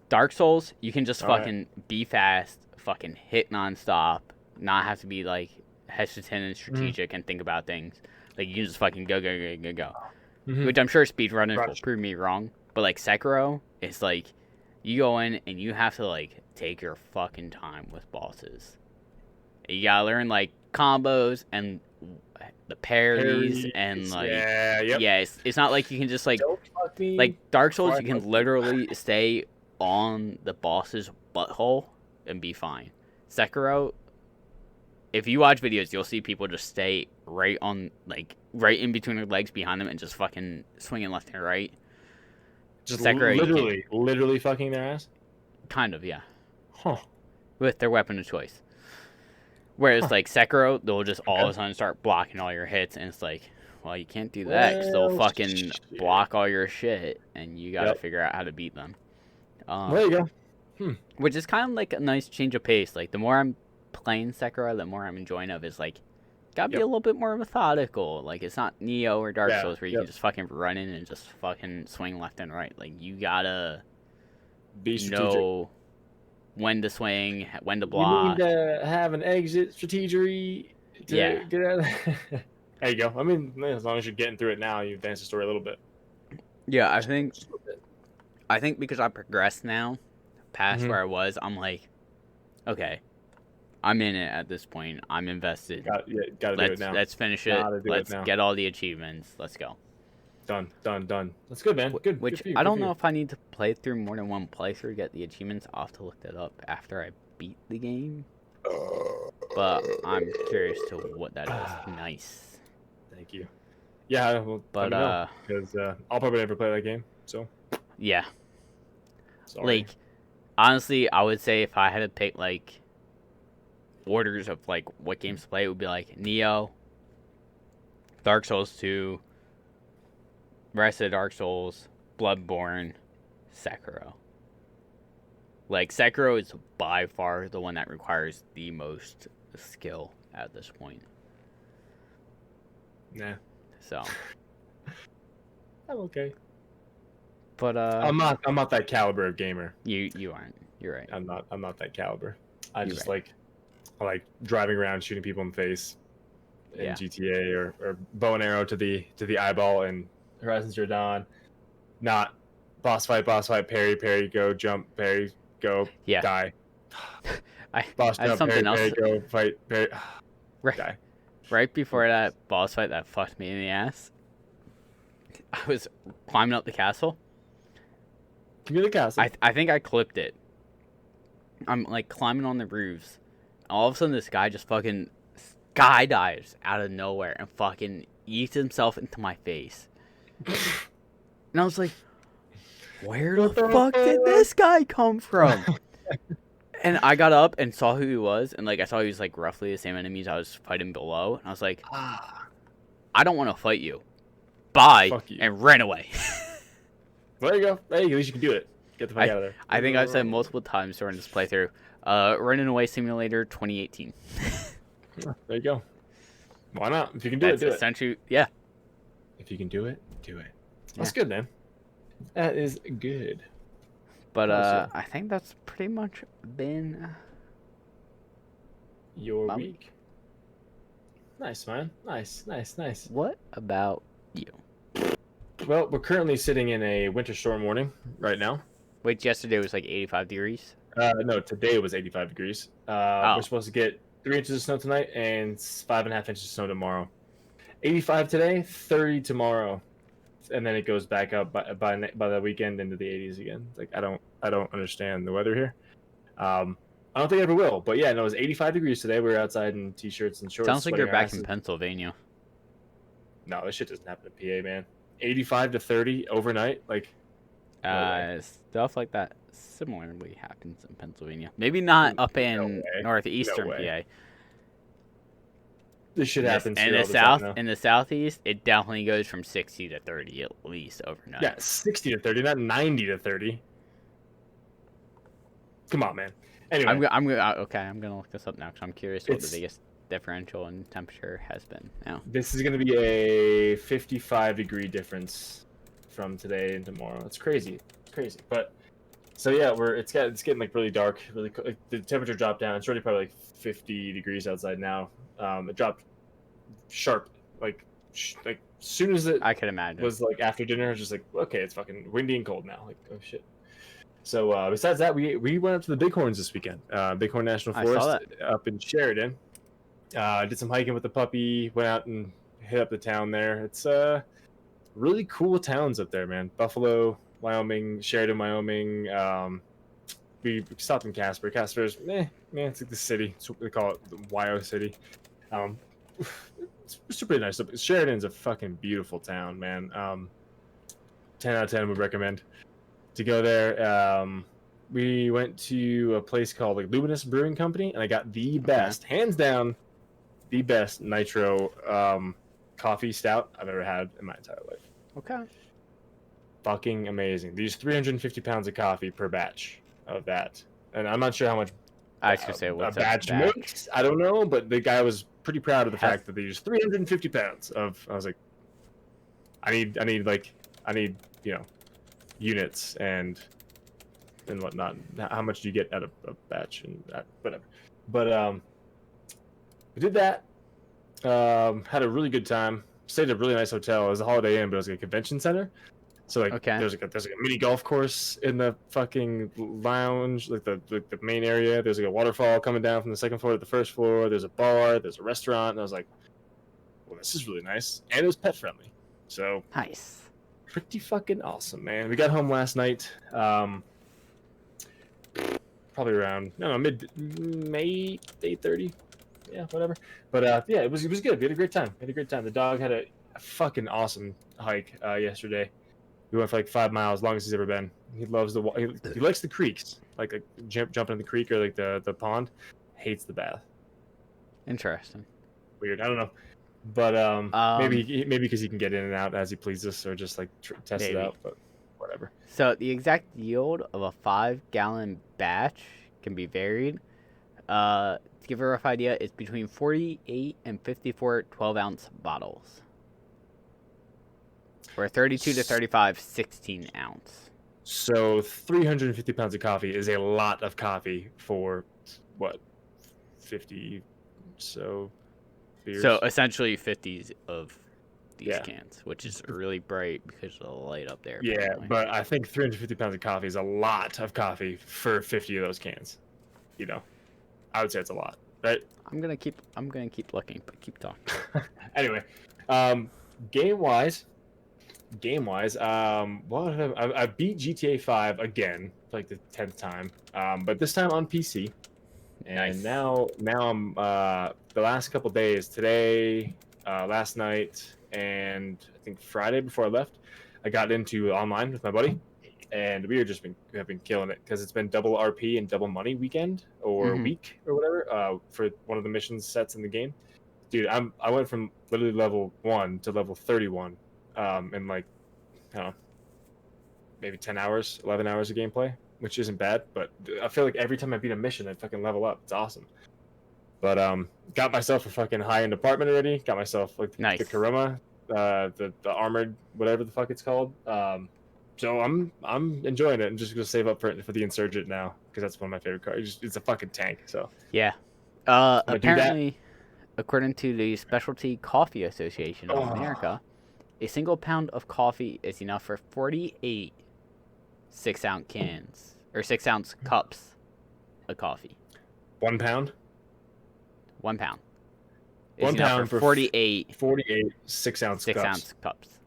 [SPEAKER 2] Dark Souls, you can just fucking be fast, fucking hit nonstop, not have to be like hesitant and strategic and think about things. Like you can just fucking go. Which I'm sure speedrunners will prove me wrong. But like Sekiro, it's like you go in and you have to like take your fucking time with bosses. You gotta learn like combos and the parries and like it's not like you can just like Dark Souls you can literally stay on the boss's butthole and be fine. Sekiro, if you watch videos you'll see people just stay right on like right in between their legs behind them and just fucking swinging left and right.
[SPEAKER 1] Just Sekiro, literally fucking their ass?
[SPEAKER 2] Kind of, yeah. With their weapon of choice. Whereas, like, Sekiro, they'll just all of a sudden start blocking all your hits, and it's like, well, you can't do that, because they'll fucking block all your shit, and you gotta figure out how to beat them.
[SPEAKER 1] There you go.
[SPEAKER 2] Which is kind of like a nice change of pace. Like, the more I'm playing Sekiro, the more I'm enjoying it. It's like, gotta be a little bit more methodical. Like, it's not Neo or Dark Souls where you can just fucking run in and just fucking swing left and right. Like, you gotta
[SPEAKER 1] be strategic.
[SPEAKER 2] Know when to swing, when to block.
[SPEAKER 1] You need to have an exit strategy to get out of there. There you go. I mean, as long as you're getting through it now, you advance the story a little bit.
[SPEAKER 2] Yeah, I think because I progressed now, past where I was, I'm like, okay, I'm in it at this point. I'm invested.
[SPEAKER 1] Gotta do it now.
[SPEAKER 2] Let's finish it. Let's get all the achievements. Let's go.
[SPEAKER 1] Done. That's good, man. Good.
[SPEAKER 2] Which
[SPEAKER 1] good
[SPEAKER 2] I don't know if I need to play through more than one playthrough to get the achievements. I'll have to look that up after I beat the game. But I'm curious to what that is. Nice.
[SPEAKER 1] Thank you. Yeah, well, but because I'll probably never play that game. So.
[SPEAKER 2] Yeah.
[SPEAKER 1] Sorry.
[SPEAKER 2] Like, honestly, I would say if I had to pick like orders of like what games to play, it would be like Neo, Dark Souls 2. Rest of Dark Souls, Bloodborne, Sekiro. Like, Sekiro is by far the one that requires the most skill at this point.
[SPEAKER 1] Nah.
[SPEAKER 2] So.
[SPEAKER 1] I'm okay.
[SPEAKER 2] But
[SPEAKER 1] I'm not that caliber of gamer.
[SPEAKER 2] You aren't. You're right.
[SPEAKER 1] I'm not that caliber. I like driving around shooting people in the face in GTA or bow and arrow to the eyeball and Horizon Zero Dawn, not boss fight, parry, go, jump, parry, go, die. Boss jump, parry, go, fight, parry, die.
[SPEAKER 2] Right before that boss fight that fucked me in the ass, I was climbing up the castle.
[SPEAKER 1] Give me the castle.
[SPEAKER 2] I think I clipped it. I'm like climbing on the roofs. All of a sudden, this guy just fucking guy dies out of nowhere and fucking eats himself into my face. And I was like, where the fuck did this guy come from? And I got up and saw who he was, and like I saw he was like roughly the same enemies I was fighting below, and I was like, I don't want to fight you. Bye.
[SPEAKER 1] Fuck you.
[SPEAKER 2] And ran away.
[SPEAKER 1] There you go. Hey, at least you can do it. Get the fuck out of there.
[SPEAKER 2] I think I've said multiple times during this playthrough, Running Away Simulator 2018.
[SPEAKER 1] There you go. Why not? If you can do it, do it.
[SPEAKER 2] Essentially, yeah.
[SPEAKER 1] If you can do it, do it. That's good, man. That is good.
[SPEAKER 2] But I think that's pretty much been
[SPEAKER 1] your week. Nice, man. Nice.
[SPEAKER 2] What about you?
[SPEAKER 1] Well, we're currently sitting in a winter storm warning right now.
[SPEAKER 2] Wait, yesterday was like 85 degrees?
[SPEAKER 1] No, today was 85 degrees. We're supposed to get 3 inches of snow tonight and 5.5 inches of snow tomorrow. 85 today, 30 tomorrow, and then it goes back up by the weekend into the 80s again. Like I don't understand the weather here. I don't think I ever will. But yeah, no, it was 85 degrees today. We were outside in t-shirts and shorts.
[SPEAKER 2] Sounds like you're back in Pennsylvania.
[SPEAKER 1] No, this shit doesn't happen in PA, man. 85 to 30 overnight, like.
[SPEAKER 2] Stuff like that similarly happens in Pennsylvania. Maybe not up in northeastern PA.
[SPEAKER 1] This shit happens
[SPEAKER 2] in
[SPEAKER 1] here
[SPEAKER 2] the south. In the southeast, it definitely goes from 60 to 30 at least overnight.
[SPEAKER 1] Yeah, 60 to 30, not 90 to 30. Come on, man. Anyway,
[SPEAKER 2] I'm gonna look this up now because I'm curious what the biggest differential in temperature has been now.
[SPEAKER 1] This is gonna be a 55-degree difference from today and tomorrow. It's crazy. But so yeah, it's getting like really dark, really like, the temperature dropped down. It's already probably like 50 degrees outside now. It dropped sharp, like soon as it
[SPEAKER 2] I could imagine
[SPEAKER 1] was like after dinner. It's just like, okay, it's fucking windy and cold now. Like, oh shit. So besides that, we went up to the Bighorns this weekend. Bighorn National Forest up in Sheridan. Did some hiking with the puppy. Went out and hit up the town there. It's really cool towns up there, man. Buffalo, Wyoming, Sheridan, Wyoming. We stopped in Casper. Casper's it's like the city. It's what they call it, the Wyo City. It's pretty nice. Sheridan's a fucking beautiful town, man. 10 out of 10 would recommend to go there. We went to a place called like Luminous Brewing Company, and I got the best, hands down, the best nitro coffee stout I've ever had in my entire life.
[SPEAKER 2] Okay.
[SPEAKER 1] Fucking amazing. They use 350 pounds of coffee per batch of that, and I'm not sure how much
[SPEAKER 2] I should say what's
[SPEAKER 1] a batch makes. I don't know, but the guy was pretty proud of the fact that they used 350 pounds of. I was like, I need units and whatnot. How much do you get out of a batch and that, whatever. But we did that. Had a really good time. Stayed at a really nice hotel. It was a Holiday Inn, but it was like a convention center. So like there's like a mini golf course in the fucking lounge, like the main area. There's like a waterfall coming down from the second floor to the first floor. There's a bar. There's a restaurant. And I was like, well, this is really nice, and it was pet friendly. So
[SPEAKER 2] nice.
[SPEAKER 1] Pretty fucking awesome, man. We got home last night. Probably around mid 8:30. Yeah, whatever. But yeah, it was good. We had a great time. The dog had a fucking awesome hike yesterday. We went for like 5 miles, longest he's ever been. He loves he likes the creeks, like jumping in the creek or like the pond. Hates the bath.
[SPEAKER 2] Interesting.
[SPEAKER 1] Weird. I don't know, but maybe because he can get in and out as he pleases, or just like test it out. But whatever.
[SPEAKER 2] So the exact yield of a 5-gallon batch can be varied. To give a rough idea, it's between 48 and 54 12-ounce bottles. Or 32 to 35 16-ounce.
[SPEAKER 1] So 350 pounds of coffee is a lot of coffee for, what, 50 so beers?
[SPEAKER 2] So essentially 50s of these cans, which is really bright because of the light up there.
[SPEAKER 1] Yeah, apparently. But I think 350 pounds of coffee is a lot of coffee for 50 of those cans. You know, I would say it's a lot, right?
[SPEAKER 2] I'm gonna keep looking, but keep talking.
[SPEAKER 1] Anyway, game wise, I beat GTA 5 again for like the 10th time, but this time on PC. And
[SPEAKER 2] Nice.
[SPEAKER 1] now I'm the last couple days, today, last night, and I think Friday before I left, I got into online with my buddy, and we have been killing it because it's been double RP and double money weekend or week or whatever for one of the mission sets in the game. Dude, I went from literally level 1 to level 31 in like, I don't know, maybe 10 hours, 11 hours of gameplay, which isn't bad, but I feel like every time I beat a mission, I fucking level up. It's awesome. But got myself a fucking high-end apartment already. Got myself like
[SPEAKER 2] Nice.
[SPEAKER 1] the Kuruma, the armored whatever the fuck it's called. So I'm enjoying it. I'm just gonna save up for the Insurgent now because that's one of my favorite cars. It's a fucking tank. So
[SPEAKER 2] Yeah.
[SPEAKER 1] gonna do that.
[SPEAKER 2] Apparently, according to the Specialty Coffee Association of America, a single pound of coffee is enough for 48 6-ounce cans or 6-ounce cups of coffee.
[SPEAKER 1] 1 pound.
[SPEAKER 2] 1 pound.
[SPEAKER 1] 1 pound for
[SPEAKER 2] 48
[SPEAKER 1] 6-ounce
[SPEAKER 2] 6-ounce cups.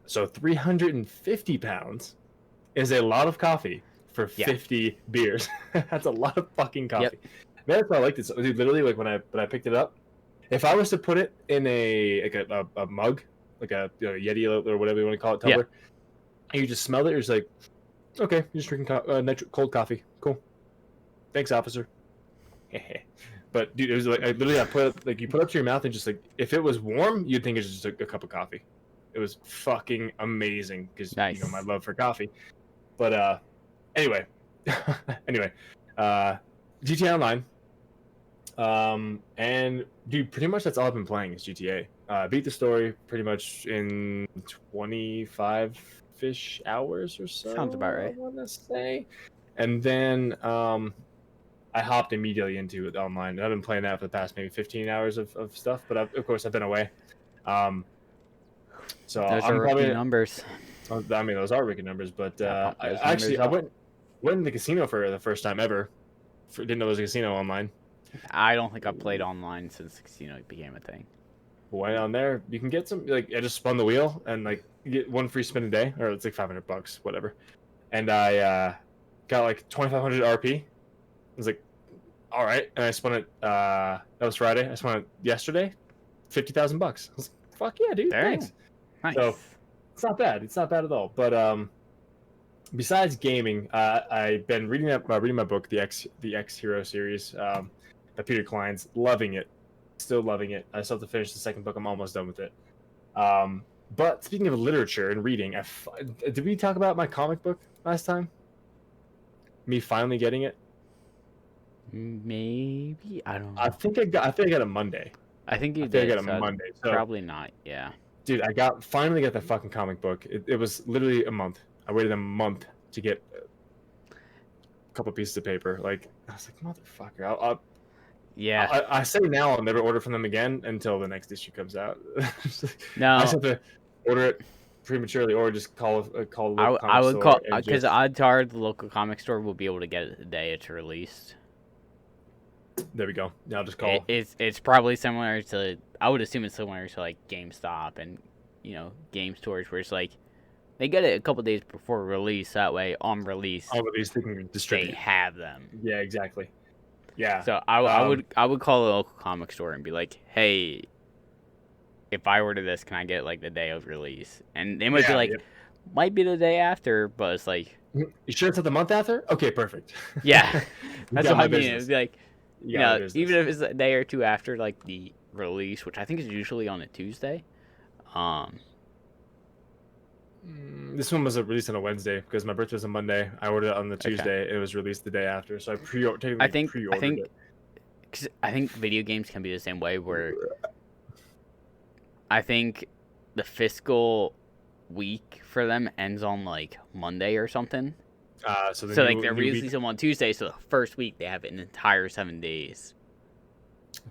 [SPEAKER 1] So 350 pounds is a lot of coffee for 50 beers. That's a lot of fucking coffee.
[SPEAKER 2] Yep.
[SPEAKER 1] Man, that's why I liked it. So, dude, literally, like when I picked it up, if I was to put it in a mug, like a Yeti or whatever you want to call it, tumbler, and you just smell it, you're just like, okay, you're just drinking cold coffee. Cool. Thanks, officer. But dude, it was like I put it, like you put it up to your mouth and just like if it was warm, you'd think it's just a cup of coffee. It was fucking amazing because you know my love for coffee. But anyway, GTA Online. And dude, pretty much that's all I've been playing is GTA. Beat the story pretty much in 25-ish hours or so.
[SPEAKER 2] Sounds about right.
[SPEAKER 1] I want to say, and then I hopped immediately into it online. I've been playing that for the past maybe 15 hours of stuff, but of course I've been away. So
[SPEAKER 2] those are rookie numbers.
[SPEAKER 1] I mean, those are rookie numbers, but I went in the casino for the first time ever. Didn't know there was a casino online.
[SPEAKER 2] I don't think I've played online since the casino became a thing.
[SPEAKER 1] Went on there. You can get some, like, I just spun the wheel and, like, you get one free spin a day, or it's like $500, whatever. And I got, like, 2,500 RP. I was like, all right. And I spun it, that was Friday. I spun it yesterday, $50,000. I was like, fuck yeah, dude.
[SPEAKER 2] Dang.
[SPEAKER 1] Thanks.
[SPEAKER 2] Nice.
[SPEAKER 1] So, it's not bad. It's not bad at all. But, besides gaming, I've been reading my book, the X Hero series, by Peter Klein's. Loving it. Still loving it. I still have to finish the second book. I'm almost done with it. But speaking of literature and reading, did we talk about my comic book last time? Me finally getting it?
[SPEAKER 2] Maybe, I don't know.
[SPEAKER 1] I think I got it Monday.
[SPEAKER 2] I think you
[SPEAKER 1] I
[SPEAKER 2] did.
[SPEAKER 1] got it Monday. So,
[SPEAKER 2] probably not. Yeah.
[SPEAKER 1] Dude, finally got the fucking comic book. It was literally a month. I waited a month to get a couple pieces of paper. Like, I was like, motherfucker.
[SPEAKER 2] Yeah.
[SPEAKER 1] I say now I'll never order from them again until the next issue comes out.
[SPEAKER 2] No.
[SPEAKER 1] I just have to order it prematurely or just call the local comic
[SPEAKER 2] I would
[SPEAKER 1] store
[SPEAKER 2] call
[SPEAKER 1] and
[SPEAKER 2] because
[SPEAKER 1] just...
[SPEAKER 2] odds are the local comic store will be able to get it the day it's released.
[SPEAKER 1] There we go. Yeah, I'll just call.
[SPEAKER 2] It's probably similar to, I would assume it's similar to like GameStop and game stores where it's like they get it a couple days before release. That way on release,
[SPEAKER 1] all of these things distribute.
[SPEAKER 2] They have them.
[SPEAKER 1] Yeah, exactly. Yeah.
[SPEAKER 2] So I would call the local comic store and be like, hey, if I order this, can I get it like the day of release? And they might be like, might be the day after, but it's like,
[SPEAKER 1] you sure it's not the month after? Okay, perfect.
[SPEAKER 2] Yeah, that's what I mean. It'd be like, even if it's a day or two after like the release, which I think is usually on a Tuesday.
[SPEAKER 1] This one was released on a Wednesday because my birthday was on Monday. I ordered it on the Tuesday. Okay. It was released the day after, so I pre-ordered it.
[SPEAKER 2] Cause I think video games can be the same way where I think the fiscal week for them ends on like Monday or something. So like they're releasing them on Tuesday, so the first week they have an entire 7 days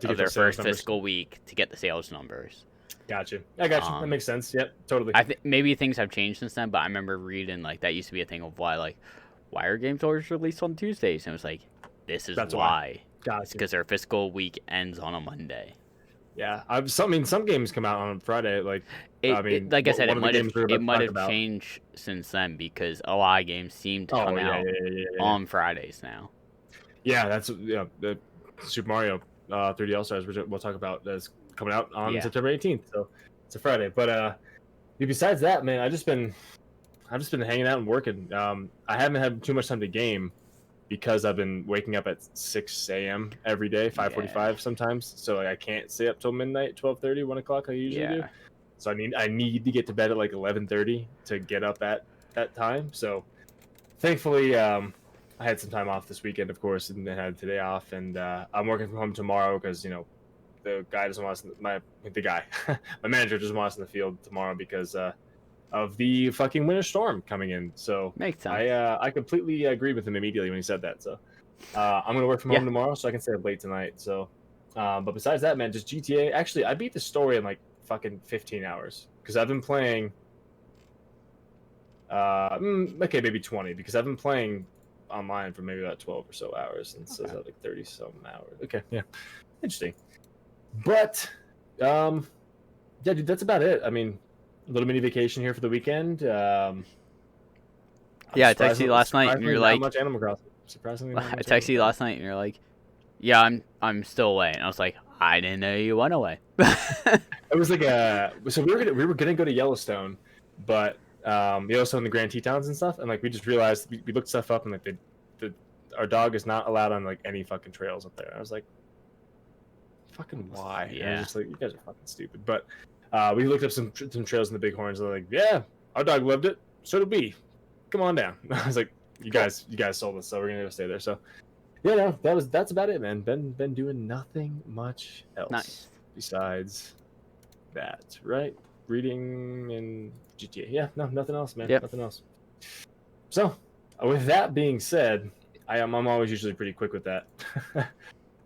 [SPEAKER 2] of their first fiscal week to get the sales numbers.
[SPEAKER 1] Gotcha. I got you. That makes sense. Yep, totally.
[SPEAKER 2] I think maybe things have changed since then, but I remember reading like that used to be a thing of why are games always released on Tuesdays? And it was like, this is why.
[SPEAKER 1] Gotcha.
[SPEAKER 2] Because their fiscal week ends on a Monday.
[SPEAKER 1] Yeah, some games come out on Friday. Like,
[SPEAKER 2] like I said, it might have changed since then because a lot of games seem to come out on Fridays now.
[SPEAKER 1] Yeah, Super Mario 3D All Stars, which we'll talk about, that's coming out on
[SPEAKER 2] Yeah.
[SPEAKER 1] September 18th. So it's a Friday. But besides that, man, I've just been hanging out and working. I haven't had too much time to game because I've been waking up at 6 a.m. every day, 5:45 sometimes. So like, I can't stay up till midnight, 12:30, 1 o'clock like I usually do. So I need to get to bed at like 11:30 to get up at that time. So thankfully, I had some time off this weekend, of course, and then had today off. And I'm working from home tomorrow because the guy doesn't want us. My manager doesn't want us in the field tomorrow because of the fucking winter storm coming in. So
[SPEAKER 2] Makes sense.
[SPEAKER 1] I completely agreed with him immediately when he said that. So I'm gonna work from home tomorrow, so I can stay up late tonight. So, but besides that, man, just GTA. Actually, I beat the story in like fucking 15 hours because I've been playing. Okay, maybe 20 because I've been playing online for maybe about 12 or so hours, and so like 30 some hours. Okay, yeah, interesting. But yeah, dude, that's about it. I mean, a little mini vacation here for the weekend.
[SPEAKER 2] Yeah, I texted you last night and you're like,
[SPEAKER 1] much Animal Crossing. Surprisingly,
[SPEAKER 2] I texted you last night and you're like, yeah, I'm still away, and I was like, I didn't know you went away.
[SPEAKER 1] It was like so we were gonna go to Yellowstone, but Yellowstone, the Grand Tetons and stuff, and like we just realized we looked stuff up and like our dog is not allowed on like any fucking trails up there. I was like, fucking why?
[SPEAKER 2] Yeah.
[SPEAKER 1] And I was just like, you guys are fucking stupid. But we looked up some trails in the Bighorns, and they're like, yeah, our dog loved it, so did we. Come on down. I was like, you guys sold us, so we're gonna go stay there. So yeah, no, that's about it, man. Been doing nothing much else besides that, right? Reading and GTA. Yeah, no, nothing else, man.
[SPEAKER 2] Yep.
[SPEAKER 1] Nothing else. So with that being said, I'm always usually pretty quick with that.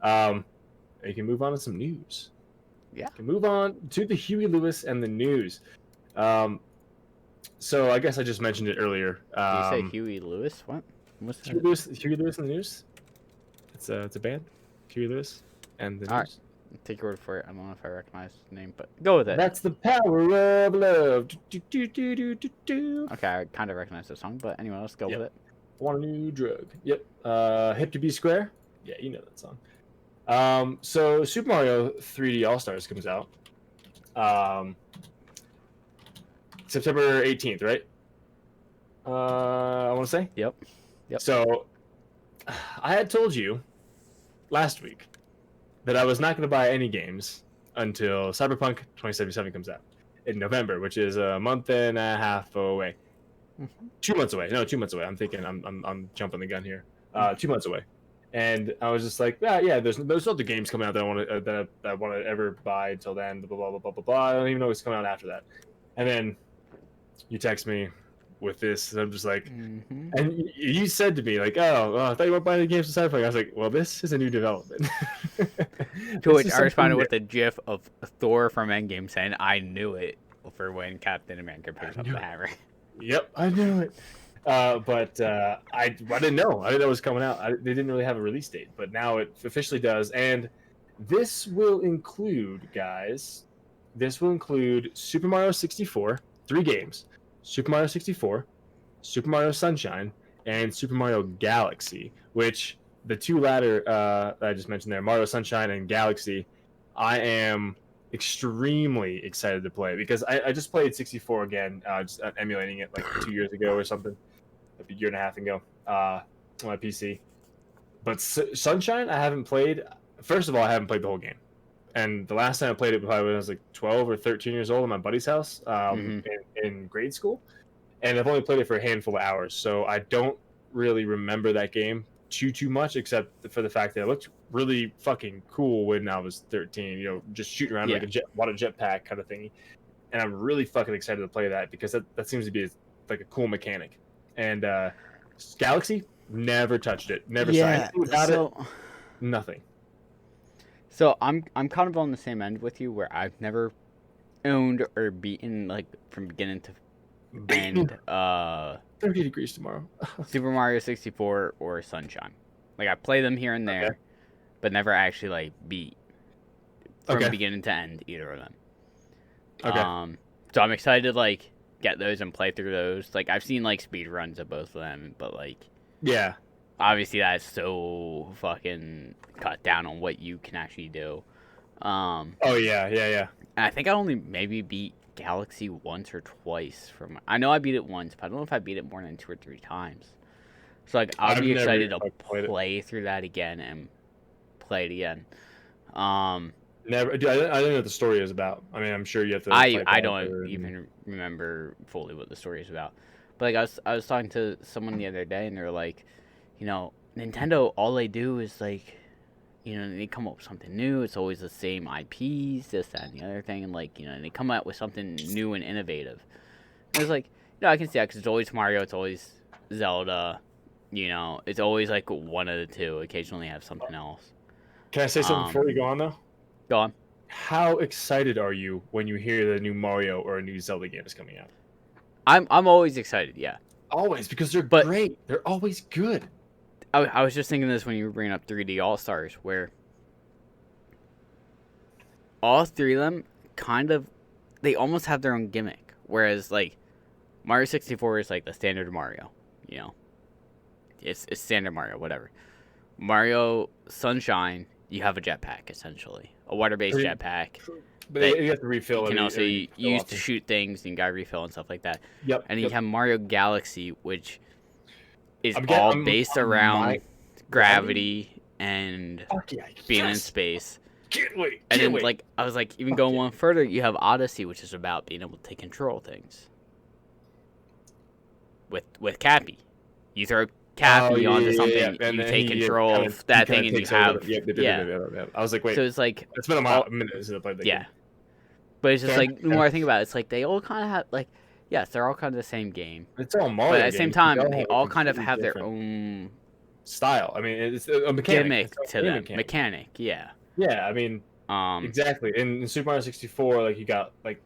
[SPEAKER 1] You can move on to some news.
[SPEAKER 2] Yeah.
[SPEAKER 1] You can move on to the Huey Lewis and the news. So I guess I just mentioned it earlier.
[SPEAKER 2] Did you say Huey Lewis? What? What's that?
[SPEAKER 1] Huey Lewis and the news. It's a band. Huey Lewis and the news.
[SPEAKER 2] Right. Take your word for it. I don't know if I recognize the name, but go with it.
[SPEAKER 1] That's the power of love.
[SPEAKER 2] Okay, I kind of recognize the song, but anyway, let's go with it.
[SPEAKER 1] Want a new drug? Yep. Hip to be square? Yeah, you know that song. So Super Mario 3D All Stars comes out. September 18th, right? I want to say.
[SPEAKER 2] Yep.
[SPEAKER 1] So I had told you last week that I was not going to buy any games until Cyberpunk 2077 comes out in November, which is a month and a half away. 2 months away. No, 2 months away. I'm thinking I'm jumping the gun here. 2 months away. And I was just like, yeah, there's other games coming out that I want to ever buy until then. Blah blah blah blah blah blah. I don't even know what's coming out after that. And then you text me with this, and I'm just like, and you said to me like, oh, I thought you weren't buying the games for Cyberpunk. I was like, well, this is a new development.
[SPEAKER 2] To which I responded with a GIF of Thor from Endgame saying, "I knew it," for when Captain America picks up the hammer.
[SPEAKER 1] Yep, I knew it. But I didn't know. I didn't know it was coming out. They didn't really have a release date, but now it officially does. And this will include, guys, Super Mario 64, 3 games. Super Mario 64, Super Mario Sunshine, and Super Mario Galaxy, which the two latter that I just mentioned there, Mario Sunshine and Galaxy, I am extremely excited to play because I just played 64 again, just emulating it like 2 years ago or something, a year and a half ago on my PC. But Sunshine, I haven't played. First of all, I haven't played the whole game. And the last time I played it probably when I was like 12 or 13 years old at my buddy's house in grade school. And I've only played it for a handful of hours. So I don't really remember that game too much, except for the fact that it looked really fucking cool when I was 13, just shooting around like a jetpack kind of thingy. And I'm really fucking excited to play that because that seems to be like a cool mechanic. And Galaxy, never touched it. Never saw anything about it. Nothing.
[SPEAKER 2] So I'm kind of on the same end with you, where I've never owned or beaten like from beginning to end
[SPEAKER 1] 30 degrees tomorrow.
[SPEAKER 2] Super Mario 64 or Sunshine. Like I play them here and there, but never actually like beat from beginning to end either of them. Okay. So I'm excited to like get those and play through those. Like I've seen like speed runs of both of them, but like obviously that's so fucking cut down on what you can actually do.
[SPEAKER 1] Oh yeah, yeah, yeah.
[SPEAKER 2] And I think I only maybe beat Galaxy once or twice. I know I beat it once, but I don't know if I beat it more than 2 or 3 times. So like I'll
[SPEAKER 1] I've
[SPEAKER 2] be
[SPEAKER 1] never
[SPEAKER 2] excited to
[SPEAKER 1] played it.
[SPEAKER 2] play through that again and play it again. Um,
[SPEAKER 1] Never. Dude, I don't know what the story is about. I mean, I'm sure you have to fight
[SPEAKER 2] I don't
[SPEAKER 1] Bowser
[SPEAKER 2] even remember fully what the story is about. But like I was talking to someone the other day and they're like, Nintendo, all they do is like, they come up with something new. It's always the same IPs, this, that, and the other thing, and like, they come out with something new and innovative. And it's like, I can see that because it's always Mario, it's always Zelda, it's always like one of the two. Occasionally have something else.
[SPEAKER 1] Can I say something before you go on though?
[SPEAKER 2] Go on.
[SPEAKER 1] How excited are you when you hear the new Mario or a new Zelda game is coming out?
[SPEAKER 2] I'm always excited, yeah.
[SPEAKER 1] Always, because they're
[SPEAKER 2] But
[SPEAKER 1] great. They're always good.
[SPEAKER 2] I was just thinking this when you were bringing up 3D All Stars, where all three of them they almost have their own gimmick. Whereas like Mario 64 is like the standard Mario, it's standard Mario, whatever. Mario Sunshine, you have a jetpack essentially, a water-based jetpack.
[SPEAKER 1] But you have to refill.
[SPEAKER 2] You can also use
[SPEAKER 1] often.
[SPEAKER 2] to shoot things and you gotta refill and stuff like that.
[SPEAKER 1] Yep.
[SPEAKER 2] And then you have Mario Galaxy, which is
[SPEAKER 1] I'm
[SPEAKER 2] based around gravity and being in space.
[SPEAKER 1] Can't wait.
[SPEAKER 2] And then, like, I was like, even going one further, you have Odyssey, which is about being able to take control of things. With Cappy, you throw Cappy onto something, you take control of that thing, and you have
[SPEAKER 1] I was like, wait.
[SPEAKER 2] So it's like
[SPEAKER 1] it's been a minute since I played that game.
[SPEAKER 2] But it's just like the more I think about it, it's like they all kind of have like, yes, they're all kind of the same game.
[SPEAKER 1] It's all Mario.
[SPEAKER 2] But at the same time, they all kind of have their own
[SPEAKER 1] style. I mean, it's a mechanic.
[SPEAKER 2] Gimmick to them. Mechanic, yeah.
[SPEAKER 1] Yeah, I mean, exactly. In Super Mario 64, like you got like,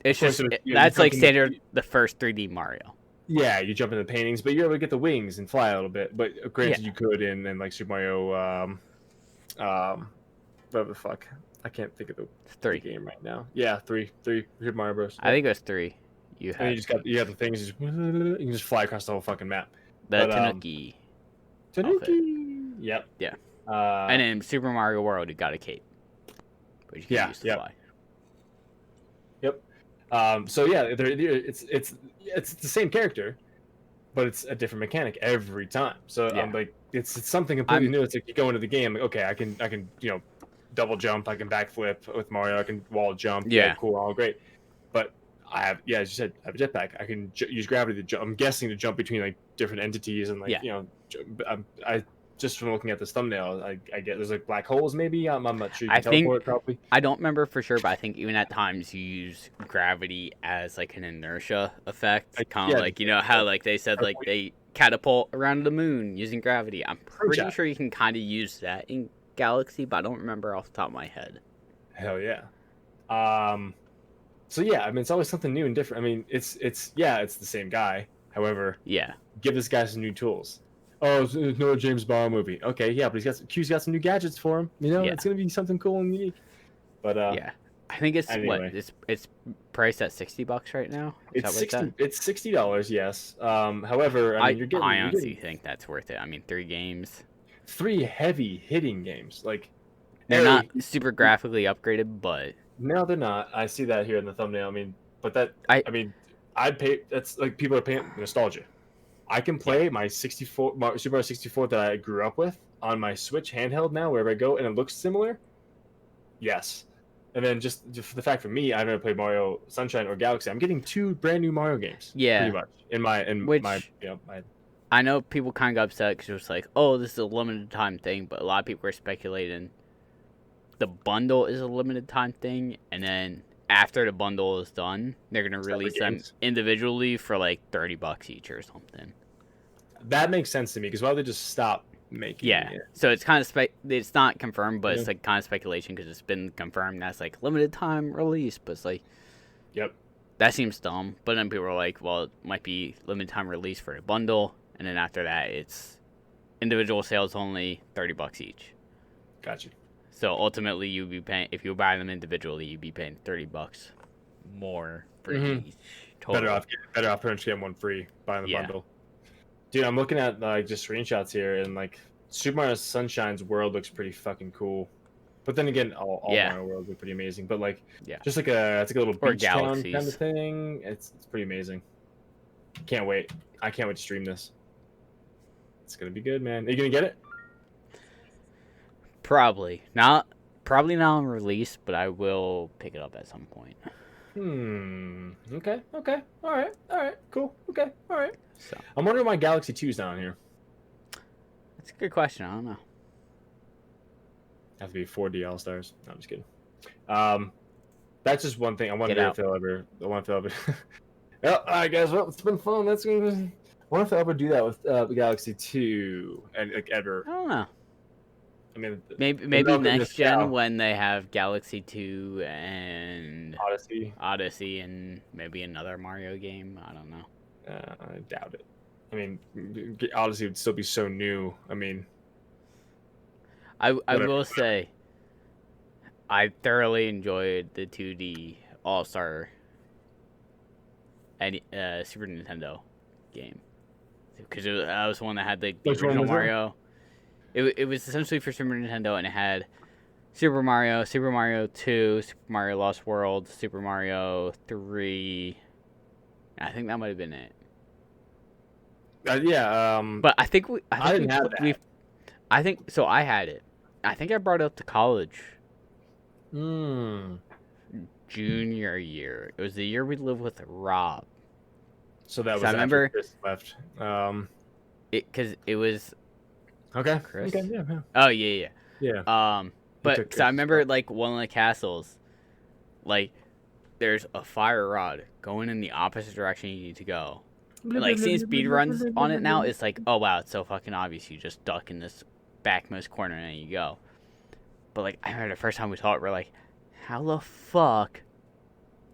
[SPEAKER 2] it's just that's like standard the first 3D Mario.
[SPEAKER 1] Yeah, you jump into the paintings, but you're able to get the wings and fly a little bit. But granted, you could in like Super Mario, whatever the fuck, I can't think of the game right now. Yeah, three Super Mario Bros.
[SPEAKER 2] I think it was 3.
[SPEAKER 1] You got the things. You can just fly across the whole fucking map.
[SPEAKER 2] The Tanuki.
[SPEAKER 1] Tanuki. Yep.
[SPEAKER 2] Yeah. And in Super Mario World, you got a cape, which you can use to fly.
[SPEAKER 1] Yep. So yeah, it's the same character, but it's a different mechanic every time. So I'm like, it's something completely new. It's like you go into the game, like, okay, I can double jump, I can backflip with Mario, I can wall jump. Yeah, cool, all great. But I have, as you said, I have a jetpack. I can use gravity to jump. I'm guessing to jump between like different entities and like I just from looking at this thumbnail, I get there's like black holes maybe. I'm not sure. You can teleport probably.
[SPEAKER 2] I don't remember for sure, but I think even at times you use gravity as like an inertia effect, kind of like how like they said like they catapult around the moon using gravity. I'm pretty sure you can kind of use that in Galaxy, but I don't remember off the top of my head.
[SPEAKER 1] Hell yeah. So yeah, I mean it's always something new and different. I mean it's the same guy. However, give this guy some new tools. Oh, it's no James Bond movie. Okay, yeah, but Q's got some new gadgets for him. It's gonna be something cool and unique. But
[SPEAKER 2] I think it's it's priced at $60 right now.
[SPEAKER 1] It's $60. Yes. However, I mean,
[SPEAKER 2] I honestly think that's worth it. I mean, 3 games,
[SPEAKER 1] 3 heavy hitting games. Like
[SPEAKER 2] they're not super graphically upgraded, but
[SPEAKER 1] no, they're not. I see that here in the thumbnail. I mean, but I'd pay. That's like people are paying nostalgia. I can play my Super Mario 64 that I grew up with on my Switch handheld now wherever I go, and it looks similar. Yes, and then just for the fact for me, I've never played Mario Sunshine or Galaxy. I'm getting 2 brand new Mario games.
[SPEAKER 2] Yeah,
[SPEAKER 1] pretty much
[SPEAKER 2] I know people kind of got upset because it was like, oh, this is a limited time thing, but a lot of people are speculating the bundle is a limited time thing, and then after the bundle is done, they're gonna release them individually for like $30 each or something.
[SPEAKER 1] That makes sense to me because why would they just stop making it?
[SPEAKER 2] So it's kind of it's not confirmed, but it's like kind of speculation because it's been confirmed that's like limited time release. But it's like, that seems dumb. But then people are like, well, it might be limited time release for a bundle, and then after that, it's individual sales only, $30 each.
[SPEAKER 1] Gotcha.
[SPEAKER 2] So ultimately, you'd be paying if you buy them individually, you'd be paying $30 more for each.
[SPEAKER 1] Total. Better off pretty much getting one free buying the bundle. Dude, I'm looking at like just screenshots here, and like Super Mario Sunshine's world looks pretty fucking cool. But then again, all
[SPEAKER 2] Yeah.
[SPEAKER 1] Mario worlds look pretty amazing. But like,
[SPEAKER 2] Yeah.
[SPEAKER 1] just like it's like a little
[SPEAKER 2] Or
[SPEAKER 1] beach town kind
[SPEAKER 2] galaxies.
[SPEAKER 1] of thing. It's pretty amazing. Can't wait. I can't wait to stream this. It's gonna be good, man. Are you gonna get it?
[SPEAKER 2] Probably not on release, but I will pick it up at some point.
[SPEAKER 1] Okay. Okay. All right. All right. Cool. Okay. All right.
[SPEAKER 2] So
[SPEAKER 1] I'm wondering why Galaxy 2's not on here.
[SPEAKER 2] that's a good question. I don't know.
[SPEAKER 1] Have to be 4D All Stars. No, I'm just kidding. That's just one thing. I wonder if they'll ever. Well, all right, guys. Well, it's been fun. I wonder if they'll ever do that with Galaxy 2 and like ever.
[SPEAKER 2] I don't know.
[SPEAKER 1] I mean,
[SPEAKER 2] maybe next gen when they have Galaxy 2 and Odyssey and maybe another Mario game. I don't know.
[SPEAKER 1] I doubt it. I mean, Odyssey would still be so new. I mean,
[SPEAKER 2] I will say, I thoroughly enjoyed the 2D All-Star and Super Nintendo game because that was the one that had the original Mario. It was essentially for Super Nintendo, and it had Super Mario 2, Super Mario Lost World, Super Mario 3. I think that might have been it.
[SPEAKER 1] Yeah.
[SPEAKER 2] But I think
[SPEAKER 1] I didn't have that.
[SPEAKER 2] I think so. I had it. I think I brought it up to college. Junior year. It was the year we lived with Rob.
[SPEAKER 1] So that was
[SPEAKER 2] I remember
[SPEAKER 1] Chris left.
[SPEAKER 2] Because it was.
[SPEAKER 1] Okay.
[SPEAKER 2] Chris?
[SPEAKER 1] Okay, yeah.
[SPEAKER 2] Oh yeah. But because I remember
[SPEAKER 1] spot.
[SPEAKER 2] like one of the castles, like there's a fire rod going in the opposite direction you need to go. And, like seeing speed runs on it now, it's like, oh wow, it's so fucking obvious. You just duck in this backmost corner and then you go. But like I remember the first time we saw it, we're like, how the fuck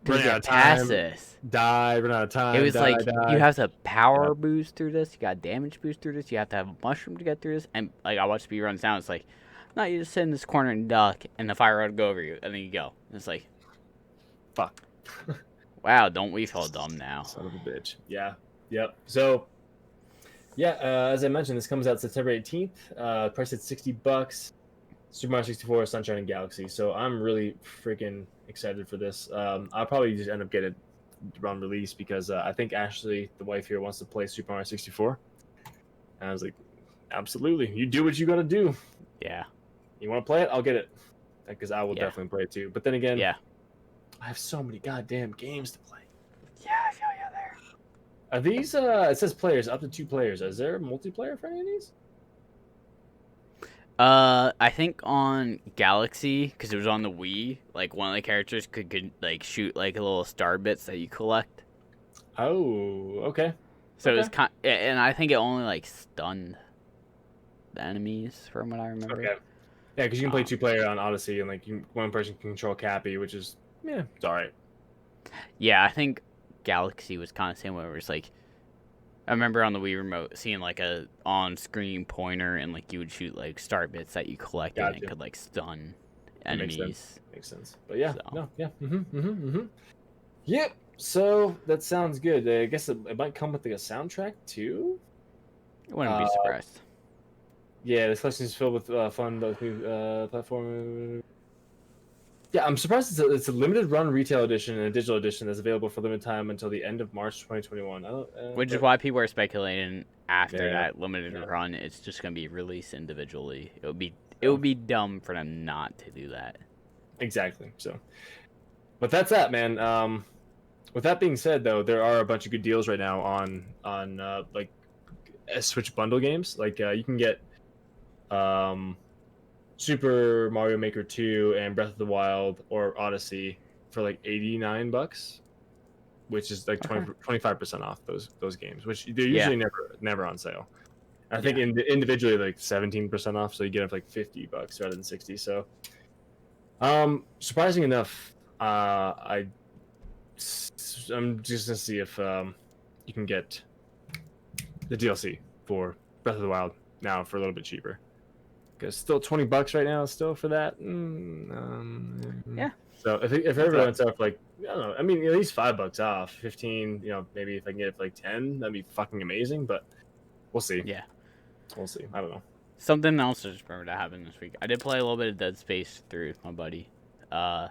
[SPEAKER 2] do we get past this?
[SPEAKER 1] Run out of time.
[SPEAKER 2] It was you have to power boost through this, you got damage boost through this, you have to have a mushroom to get through this, and like I watch speedruns now, it's like, no, you just sit in this corner and duck, and the fire rod will go over you, and then you go. And it's like,
[SPEAKER 1] fuck.
[SPEAKER 2] Wow, don't we feel dumb now?
[SPEAKER 1] Son of a bitch. Yeah. Yep. So, yeah, as I mentioned, this comes out September 18th. Price at $60. Super Mario 64, Sunshine and Galaxy. So I'm really freaking excited for this. I'll probably just end up getting it around release because I think Ashley, the wife here, wants to play Super Mario 64. And I was like, absolutely. You do what you got to do.
[SPEAKER 2] Yeah.
[SPEAKER 1] You want to play it? I'll get it. Because I will definitely play it too. But then again, I have so many goddamn games to play.
[SPEAKER 2] Yeah, I feel you there.
[SPEAKER 1] Are these, it says players, up to 2 players. Is there multiplayer for any of these?
[SPEAKER 2] I think on Galaxy, because it was on the Wii, like one of the characters could like shoot like little star bits that you collect.
[SPEAKER 1] Oh, okay.
[SPEAKER 2] So it was and I think it only like stunned the enemies from what I remember.
[SPEAKER 1] Okay. Yeah, because you can play 2-player on Odyssey, and like one person can control Cappy, which is it's all right.
[SPEAKER 2] Yeah, I think Galaxy was kind of the same way. Where it's like, I remember on the Wii remote seeing like a on-screen pointer, and like you would shoot like star bits that you collected, and it could like stun enemies.
[SPEAKER 1] Makes sense. But yeah, Yep. So that sounds good. I guess it might come with like a soundtrack too.
[SPEAKER 2] I wouldn't be surprised.
[SPEAKER 1] Yeah, this collection is filled with fun platform. Yeah, I'm surprised it's a limited run retail edition and a digital edition that's available for limited time until the end of March 2021.
[SPEAKER 2] Which is why people are speculating after that limited run, it's just gonna be released individually. It would be dumb for them not to do that.
[SPEAKER 1] Exactly. So, but that's that, man. With that being said, though, there are a bunch of good deals right now on like Switch bundle games. Like you can get Super Mario Maker 2 and Breath of the Wild or Odyssey for like $89, which is like 25% off those games, which they're usually never on sale. I think individually like 17% off, so you get up like $50 rather than 60. So, surprising enough, I'm just gonna see if you can get the DLC for Breath of the Wild now for a little bit cheaper. Because still $20 right now, still for that.
[SPEAKER 2] Yeah.
[SPEAKER 1] So if everyone's up like, I don't know, I mean at least $5 off, 15. Maybe if I can get it for like 10, that'd be fucking amazing. But We'll see.
[SPEAKER 2] Yeah.
[SPEAKER 1] We'll see. I don't know.
[SPEAKER 2] Something else I just remembered that happened this week. I did play a little bit of Dead Space through with my buddy. There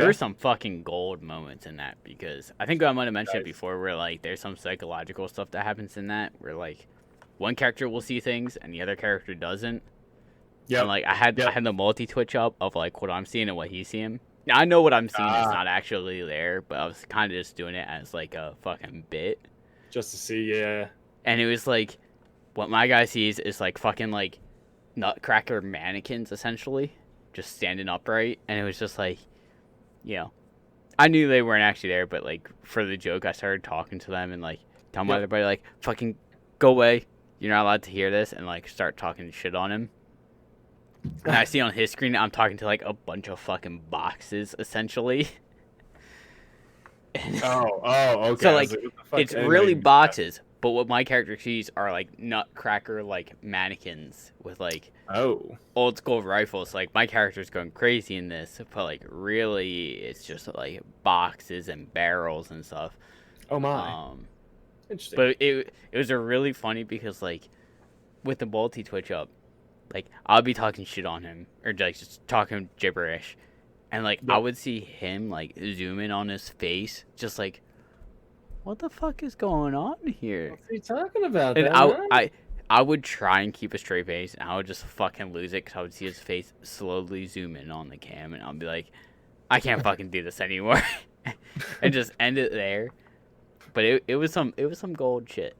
[SPEAKER 2] were some fucking gold moments in that, because I think I might have mentioned it before, where like there's some psychological stuff that happens in that, where like one character will see things and the other character doesn't. Yeah. And like I had the multi-twitch up of like what I'm seeing and what he's seeing. Now I know what I'm seeing is not actually there, but I was kind of just doing it as like a fucking bit.
[SPEAKER 1] Just to see, yeah.
[SPEAKER 2] And it was like, what my guy sees is like fucking like nutcracker mannequins, essentially, just standing upright. And it was just like, you know, I knew they weren't actually there, but like for the joke, I started talking to them and like telling everybody like, fucking go away, you're not allowed to hear this, and like start talking shit on him. And I see on his screen I'm talking to like a bunch of fucking boxes, essentially.
[SPEAKER 1] Okay.
[SPEAKER 2] So like it's really boxes, but what my character sees are like nutcracker like mannequins with like old school rifles. Like my character's going crazy in this, but like really it's just like boxes and barrels and stuff.
[SPEAKER 1] Oh my. Interesting.
[SPEAKER 2] But it was a really funny, because like with the multi-twitch up, like I'll be talking shit on him or like just talking gibberish, and like I would see him like zoom in on his face, just like, what the fuck is going on here?
[SPEAKER 1] What are you talking about?
[SPEAKER 2] And I would try and keep a straight face, and I would just fucking lose it, because I would see his face slowly zoom in on the cam, and I'll be like, I can't fucking do this anymore, and just end it there. But it was some gold shit.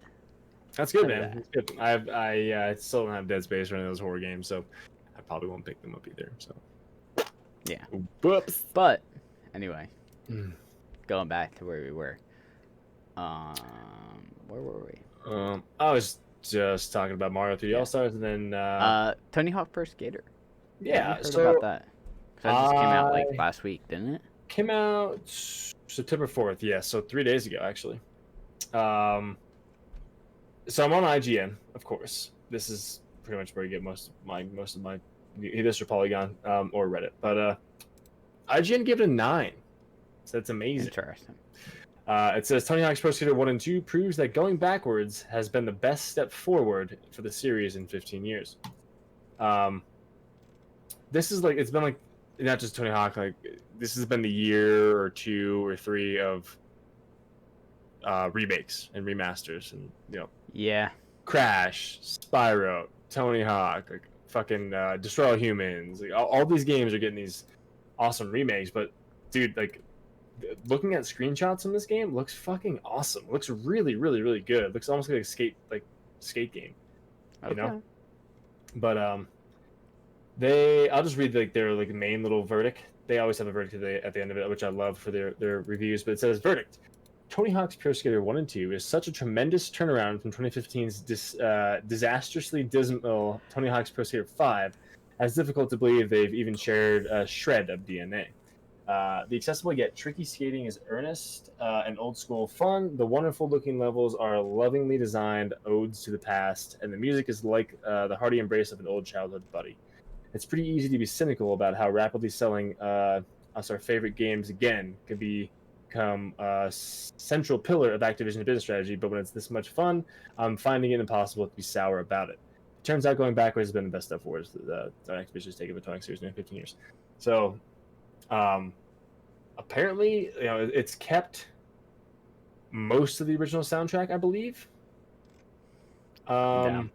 [SPEAKER 1] That's good, man. That's good. I still don't have Dead Space or any of those horror games, so I probably won't pick them up either. So
[SPEAKER 2] yeah.
[SPEAKER 1] Whoops.
[SPEAKER 2] But anyway, going back to where we were. Where were we?
[SPEAKER 1] I was just talking about Mario 3D All-Stars, and then
[SPEAKER 2] Tony Hawk Pro Skater.
[SPEAKER 1] Yeah,
[SPEAKER 2] heard about that. So that just came out like last week, didn't it?
[SPEAKER 1] Came out September 4th. Yeah, so 3 days ago actually. So I'm on IGN, of course. This is pretty much where you get most of my this or Polygon or Reddit. But IGN gave it a 9. So that's amazing.
[SPEAKER 2] Interesting.
[SPEAKER 1] It says Tony Hawk's Pro Skater 1 and 2 proves that going backwards has been the best step forward for the series in 15 years. This is like, it's been like, not just Tony Hawk, like this has been the year or 2 or 3 of remakes and remasters, and Crash, Spyro, Tony Hawk, like fucking Destroy All Humans. Like, all these games are getting these awesome remakes, but dude, like looking at screenshots in this game looks fucking awesome. It looks really, really, really good. It looks almost like a skate game, you know. But I'll just read like their like main little verdict. They always have a verdict at the end of it, which I love for their reviews. But it says, verdict: Tony Hawk's Pro Skater 1 and 2 is such a tremendous turnaround from 2015's disastrously dismal Tony Hawk's Pro Skater 5, as difficult to believe they've even shared a shred of DNA. The accessible yet tricky skating is earnest and old-school fun. The wonderful-looking levels are lovingly designed odes to the past, and the music is like the hearty embrace of an old childhood buddy. It's pretty easy to be cynical about how rapidly selling us our favorite games again could become a central pillar of Activision's business strategy, but when it's this much fun, I'm finding it impossible to be sour about it. It turns out going backwards has been the best step forward that Activision's taken the Tony Hawk series in 15 years. So, apparently, it's kept most of the original soundtrack, I believe.
[SPEAKER 2] I'm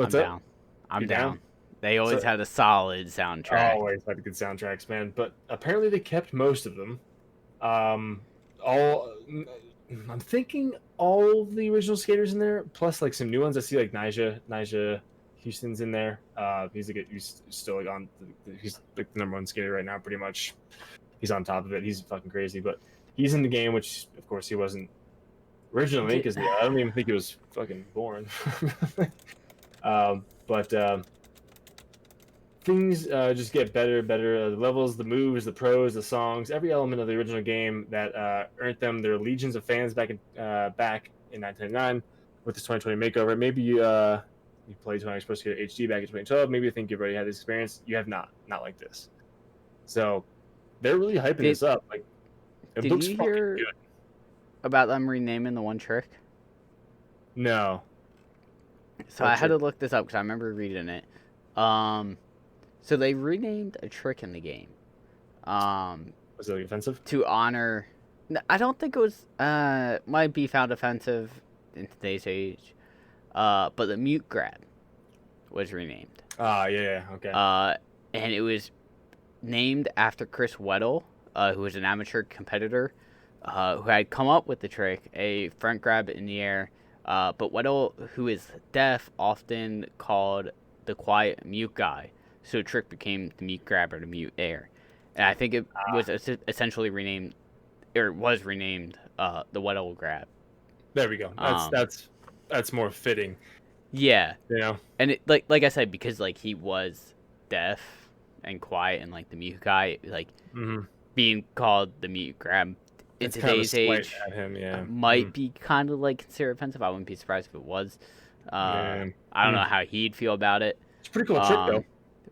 [SPEAKER 2] down. I'm down. They always had a solid soundtrack.
[SPEAKER 1] Always had good soundtracks, man. But apparently they kept most of them. I'm thinking all of the original skaters in there, plus like some new ones. I see like Nyjah Houston's in there. He's still like he's like the number 1 skater right now, pretty much. He's on top of it. He's fucking crazy, but he's in the game, which of course he wasn't originally, because I don't even think he was fucking born. But things just get better and better. The levels, the moves, the pros, the songs, every element of the original game that earned them their legions of fans back in 1999 with this 2020 makeover. Maybe you played Tony Hawk's Pro Skater HD back in 2012. Maybe you think you've already had this experience. You have not like this. So they're really hyping this up. Like, it looks fucking good.
[SPEAKER 2] About them renaming the one trick?
[SPEAKER 1] No.
[SPEAKER 2] So I had to look this up because I remember reading it. So they renamed a trick in the game.
[SPEAKER 1] Was it like offensive?
[SPEAKER 2] To honor. I don't think it was. Might be found offensive in today's age. But the mute grab was renamed.
[SPEAKER 1] Yeah, okay.
[SPEAKER 2] And it was named after Chris Weddle, who was an amateur competitor, who had come up with the trick, a front grab in the air. But Weddle, who is deaf, often called the quiet mute guy. So the trick became the mute grab or the mute air. And I think it was essentially renamed, or was renamed, the Weddle grab.
[SPEAKER 1] There we go. That's more fitting.
[SPEAKER 2] Yeah.
[SPEAKER 1] You know?
[SPEAKER 2] And it, like I said, because like he was deaf and quiet and like the mute guy, like being called the mute grab in today's age
[SPEAKER 1] at him,
[SPEAKER 2] might be kind of like considered offensive. I wouldn't be surprised if it was. I don't know how he'd feel about it.
[SPEAKER 1] It's a pretty cool trick though.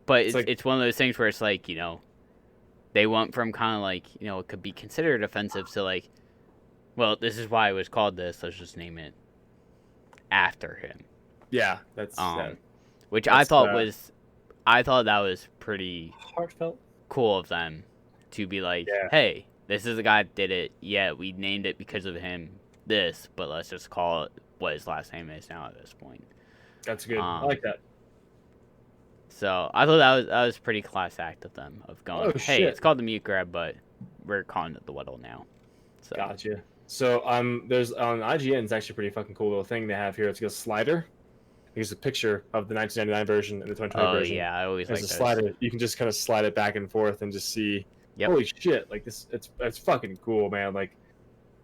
[SPEAKER 2] But it's one of those things where it's like, you know, they went from kind of like, you know, it could be considered offensive to like, well, this is why it was called this. Let's just name it after him.
[SPEAKER 1] Yeah, that's
[SPEAKER 2] which I thought that was pretty
[SPEAKER 1] heartfelt,
[SPEAKER 2] cool of them to be like, hey, this is the guy that did it. Yeah, we named it because of him. This, but let's just call it what his last name is now at this point.
[SPEAKER 1] That's good. I like that.
[SPEAKER 2] So I thought that was pretty class act of them of going, hey, it's called the mute grab, but we're calling it the Weddle now. So.
[SPEAKER 1] Gotcha. So there's on IGN, it's actually a pretty fucking cool little thing they have here. It's a slider. Here's a picture of the 1999 version and the 2020 version.
[SPEAKER 2] Oh yeah, I always like
[SPEAKER 1] a slider. You can just kind of slide it back and forth and just see.
[SPEAKER 2] Yep.
[SPEAKER 1] Holy shit! Like this, it's fucking cool, man. Like,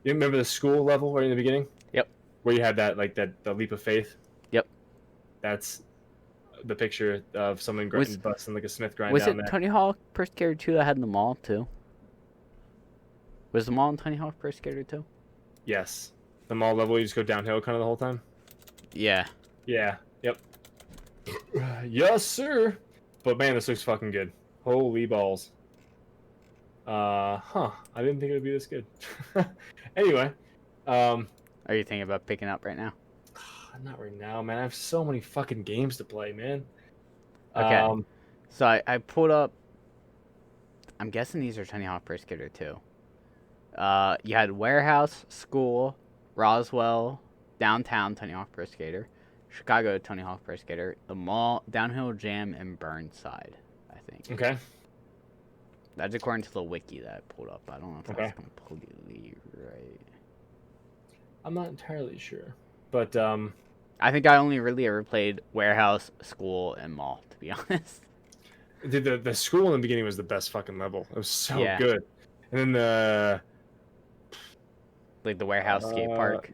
[SPEAKER 1] you remember the school level right in the beginning?
[SPEAKER 2] Yep.
[SPEAKER 1] Where you had that the leap of faith.
[SPEAKER 2] Yep.
[SPEAKER 1] That's the picture of someone busting like a Smith grind
[SPEAKER 2] down
[SPEAKER 1] there.
[SPEAKER 2] Was it Tony Hawk Pro Skater 2 that had in the mall too? Was the mall in Tony Hawk Pro Skater 2?
[SPEAKER 1] Yes. The mall level, you just go downhill kind of the whole time?
[SPEAKER 2] Yeah.
[SPEAKER 1] Yeah. Yep. Yes, sir. But man, this looks fucking good. Holy balls. I didn't think it would be this good. Anyway.
[SPEAKER 2] Are you thinking about picking up right now?
[SPEAKER 1] Not right now, man. I have so many fucking games to play, man.
[SPEAKER 2] Okay. So I pulled up. I'm guessing these are Tony Hawk Pro Skater 2. You had Warehouse, School, Roswell, Downtown Tony Hawk Pro Skater, Chicago Tony Hawk Pro Skater, The Mall, Downhill Jam, and Burnside, I think.
[SPEAKER 1] Okay.
[SPEAKER 2] That's according to the wiki that I pulled up. I don't know if that's completely right.
[SPEAKER 1] I'm not entirely sure. But,
[SPEAKER 2] I think I only really ever played Warehouse, School, and Mall, to be honest.
[SPEAKER 1] Dude, the school in the beginning was the best fucking level. It was so good. And then
[SPEAKER 2] like the warehouse skate park.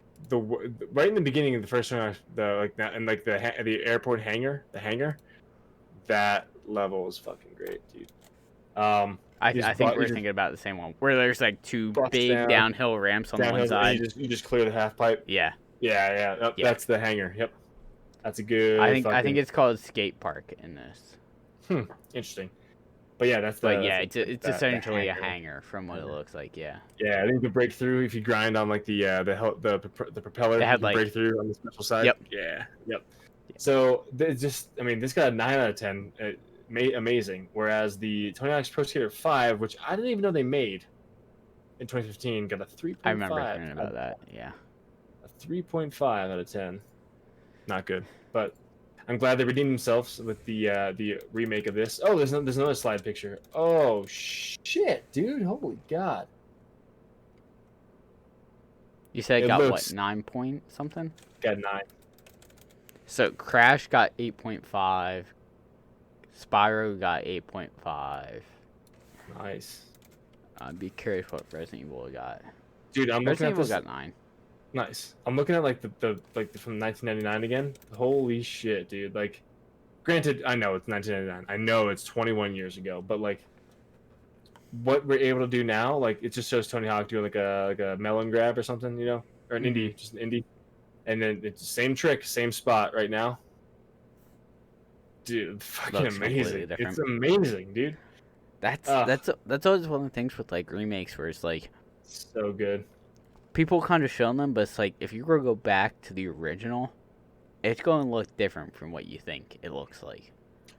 [SPEAKER 1] Right in the beginning of the first one, the airport hangar, that level is fucking great, dude.
[SPEAKER 2] I think we're thinking about the same one, where there's like two big downhill ramps on one side.
[SPEAKER 1] You just clear the half pipe.
[SPEAKER 2] Yeah.
[SPEAKER 1] Yeah. That's the hangar. Yep. That's a good.
[SPEAKER 2] I think it's called skate park in this.
[SPEAKER 1] Interesting. But yeah,
[SPEAKER 2] it's essentially a hangar from what it looks like. Yeah.
[SPEAKER 1] Yeah, I think you can break through if you grind on like the propeller.
[SPEAKER 2] They had
[SPEAKER 1] you can break through on the special side.
[SPEAKER 2] Yep.
[SPEAKER 1] Yeah. Yep. So this got a 9 out of 10. Amazing. Whereas the Tony Hawk's Pro Skater 5, which I didn't even know they made in 2015, got a 3.5.
[SPEAKER 2] I remember hearing about that. Yeah.
[SPEAKER 1] A 3.5 out of 10. Not good, but I'm glad they redeemed themselves with the remake of this. Oh, there's another slide picture. Oh shit, dude! Holy god!
[SPEAKER 2] You said it got what, 9 point something?
[SPEAKER 1] Got 9.
[SPEAKER 2] So Crash got 8.5. Spyro got 8.5.
[SPEAKER 1] Nice.
[SPEAKER 2] I'd be curious what Resident Evil got.
[SPEAKER 1] Dude, I'm looking at this.
[SPEAKER 2] Got 9.
[SPEAKER 1] Nice. I'm looking at like the from 1999 again. Holy shit, dude! Like, granted, I know it's 1999. I know it's 21 years ago, but like, what we're able to do now, like, it just shows Tony Hawk doing like a melon grab or something, you know, or an indie, just an indie, and then it's the same trick, same spot right now. Dude, fucking amazing! It's amazing, dude.
[SPEAKER 2] That's always one of the things with like remakes where it's like
[SPEAKER 1] so good.
[SPEAKER 2] people kind of shown them, but it's like if you were to go back to the original, it's going to look different from what you think it looks like.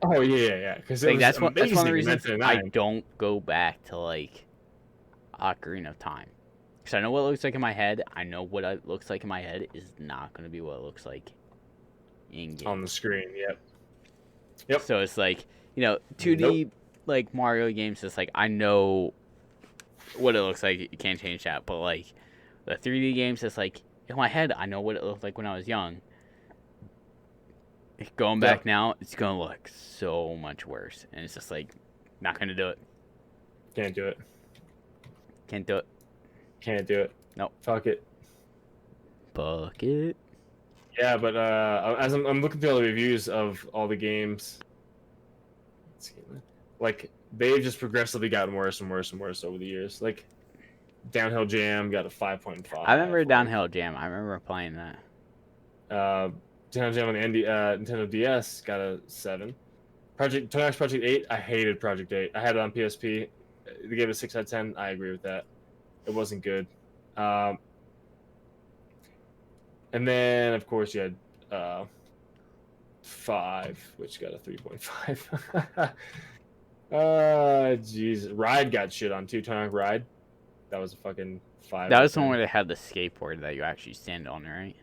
[SPEAKER 1] Oh yeah. Because
[SPEAKER 2] Like
[SPEAKER 1] that's
[SPEAKER 2] that's one of the
[SPEAKER 1] in
[SPEAKER 2] reasons I
[SPEAKER 1] 1999.
[SPEAKER 2] don't go back to like Ocarina of Time. Because I know what it looks like in my head. I know what it looks like in my head is not going to be what it looks like in game.
[SPEAKER 1] On the screen. Yep.
[SPEAKER 2] So it's like, 2D like Mario games. It's like I know what it looks like. You can't change that. But like the 3D games, it's like in my head, I know what it looked like when I was young. Going back now, it's gonna look so much worse, and it's just like not gonna do it.
[SPEAKER 1] Can't do it.
[SPEAKER 2] Can't do it.
[SPEAKER 1] Can't do it.
[SPEAKER 2] Nope.
[SPEAKER 1] Fuck it.
[SPEAKER 2] Fuck it.
[SPEAKER 1] Yeah, but as I'm looking through all the reviews of all the games, like they've just progressively gotten worse and worse and worse over the years. Like Downhill Jam got a 5.5.
[SPEAKER 2] I remember Downhill Jam. I remember playing that.
[SPEAKER 1] Downhill Jam on the Nintendo DS got a 7. Tony Hawk's Project 8, I hated Project 8. I had it on PSP. They gave it a 6 out of 10. I agree with that. It wasn't good. And then, of course, you had 5, which got a 3.5. Jeez. Ride got shit on too. Tony Hawk Ride. That was a fucking 5.
[SPEAKER 2] That was the one where they had the skateboard that you actually stand on, right?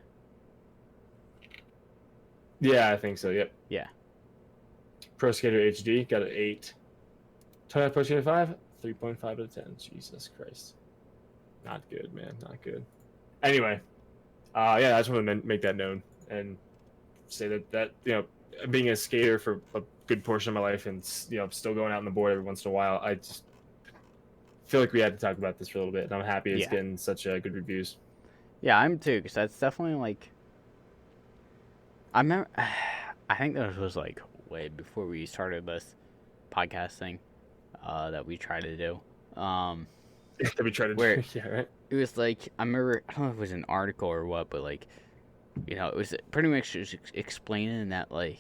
[SPEAKER 1] Yeah, I think so. Yep.
[SPEAKER 2] Yeah.
[SPEAKER 1] Pro Skater HD got an 8. Tony Hawk Pro Skater 5, 3.5 out of 10. Jesus Christ. Not good, man. Not good. Anyway, yeah, I just want to make that known and say that being a skater for a good portion of my life and still going out on the board every once in a while, I just feel like we had to talk about this for a little bit, and I'm happy it's getting such good reviews.
[SPEAKER 2] Yeah, I'm too, because that's definitely like. I remember. I think that was like way before we started this podcast thing that we tried to do.
[SPEAKER 1] That we tried to
[SPEAKER 2] where
[SPEAKER 1] do. Yeah, right.
[SPEAKER 2] It was like I remember. I don't know if it was an article or what, but like, it was pretty much just explaining that like,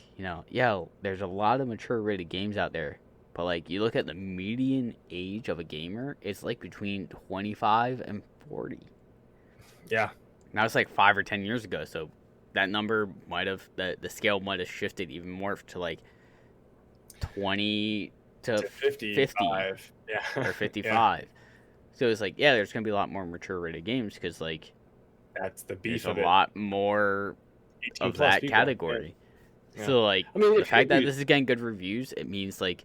[SPEAKER 2] there's a lot of mature rated games out there, but like you look at the median age of a gamer, it's like between 25 and 40.
[SPEAKER 1] Yeah.
[SPEAKER 2] And that was like 5 or 10 years ago, so that number might have the scale might have shifted even more to like 20 to 50
[SPEAKER 1] yeah,
[SPEAKER 2] or 55. Yeah. So it's like, there's gonna be a lot more mature rated games because like
[SPEAKER 1] that's the beef.
[SPEAKER 2] There's a lot more of that people. Category. Yeah. So like, the fact that this is getting good reviews, it means like,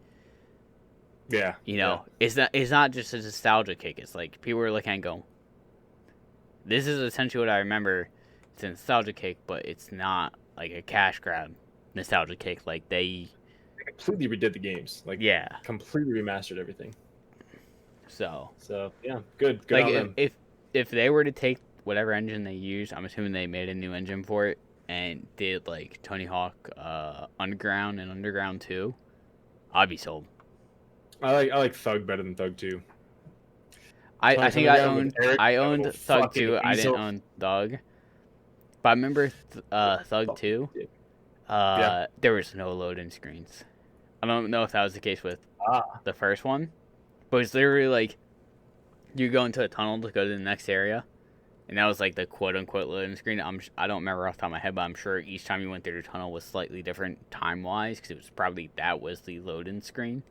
[SPEAKER 2] it's not just a nostalgia kick. It's like people are looking and go, this is essentially what I remember. It's a nostalgia kick, but it's not like a cash grab nostalgia kick. Like they
[SPEAKER 1] completely redid the games. Like completely remastered everything. So yeah, good
[SPEAKER 2] like
[SPEAKER 1] on them.
[SPEAKER 2] If they were to take whatever engine they used, I'm assuming they made a new engine for it and did like Tony Hawk Underground and Underground 2, I'd be sold.
[SPEAKER 1] I like Thug better than Thug 2.
[SPEAKER 2] I think I owned Thug 2. I didn't own Thug. But I remember Thug 2. There was no loading screens. I don't know if that was the case with the first one, but it's literally like you go into a tunnel to go to the next area, and that was like the quote-unquote loading screen. I don't remember off the top of my head, but I'm sure each time you went through the tunnel was slightly different time-wise, because it was probably that was the loading screen.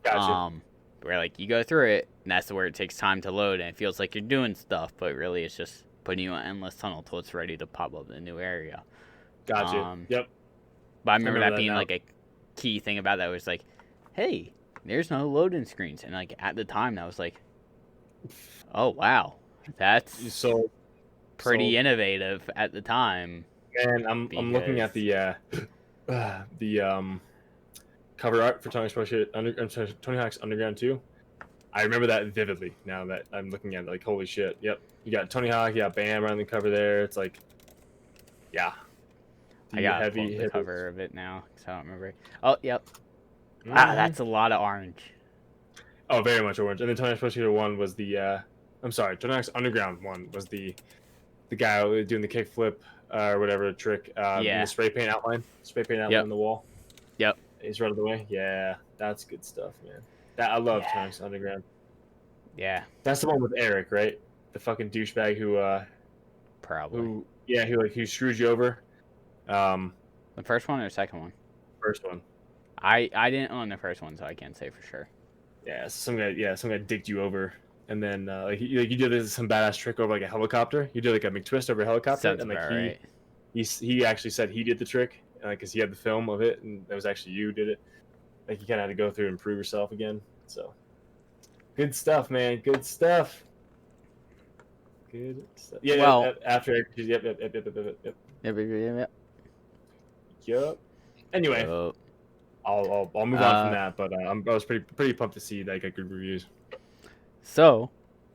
[SPEAKER 1] Gotcha.
[SPEAKER 2] Where like you go through it, and that's where it takes time to load, and it feels like you're doing stuff, but really it's just putting you in an endless tunnel till it's ready to pop up in a new area.
[SPEAKER 1] Gotcha. Yep.
[SPEAKER 2] But I remember that being like a key thing about that was like, hey, there's no loading screens, and like at the time that was like, oh wow, that's
[SPEAKER 1] so
[SPEAKER 2] pretty innovative at the time.
[SPEAKER 1] And I'm looking at the cover art for Tony Hawk's Underground 2. I remember that vividly now that I'm looking at it. Like, holy shit. Yep. You got Tony Hawk, you got Bam on the cover there. It's like, yeah.
[SPEAKER 2] I got the cover of it now, because I don't remember. Oh, yep. That's a lot of orange.
[SPEAKER 1] Oh, very much orange. And then Tony Hawk's Pro Skater 1 was the, Tony Hawk's Underground 1 was the guy doing the kickflip or whatever trick. The spray paint outline. On the wall.
[SPEAKER 2] Yep.
[SPEAKER 1] He's right out of the way. Yeah, that's good stuff, man. I love Tony Hawk's Underground.
[SPEAKER 2] Yeah.
[SPEAKER 1] That's the one with Eric, right? the fucking douchebag
[SPEAKER 2] Probably.
[SPEAKER 1] who screwed you over.
[SPEAKER 2] The first one or second one?
[SPEAKER 1] First one.
[SPEAKER 2] I didn't own the first one, so I can't say for sure.
[SPEAKER 1] Yeah, some guy dicked you over, and then you did some badass trick over like a helicopter. You did like a McTwist over a helicopter,
[SPEAKER 2] Sounds
[SPEAKER 1] and like
[SPEAKER 2] about right.
[SPEAKER 1] he actually said he did the trick, because he had the film of it, and that was actually you did it. Like you kind of had to go through and prove yourself again. So good stuff, man. Good stuff. Good stuff. Yeah.
[SPEAKER 2] Well,
[SPEAKER 1] after. Yep. Anyway.
[SPEAKER 2] Yep.
[SPEAKER 1] I'll move on from that, but I was pretty pumped to see that I got good reviews.
[SPEAKER 2] So,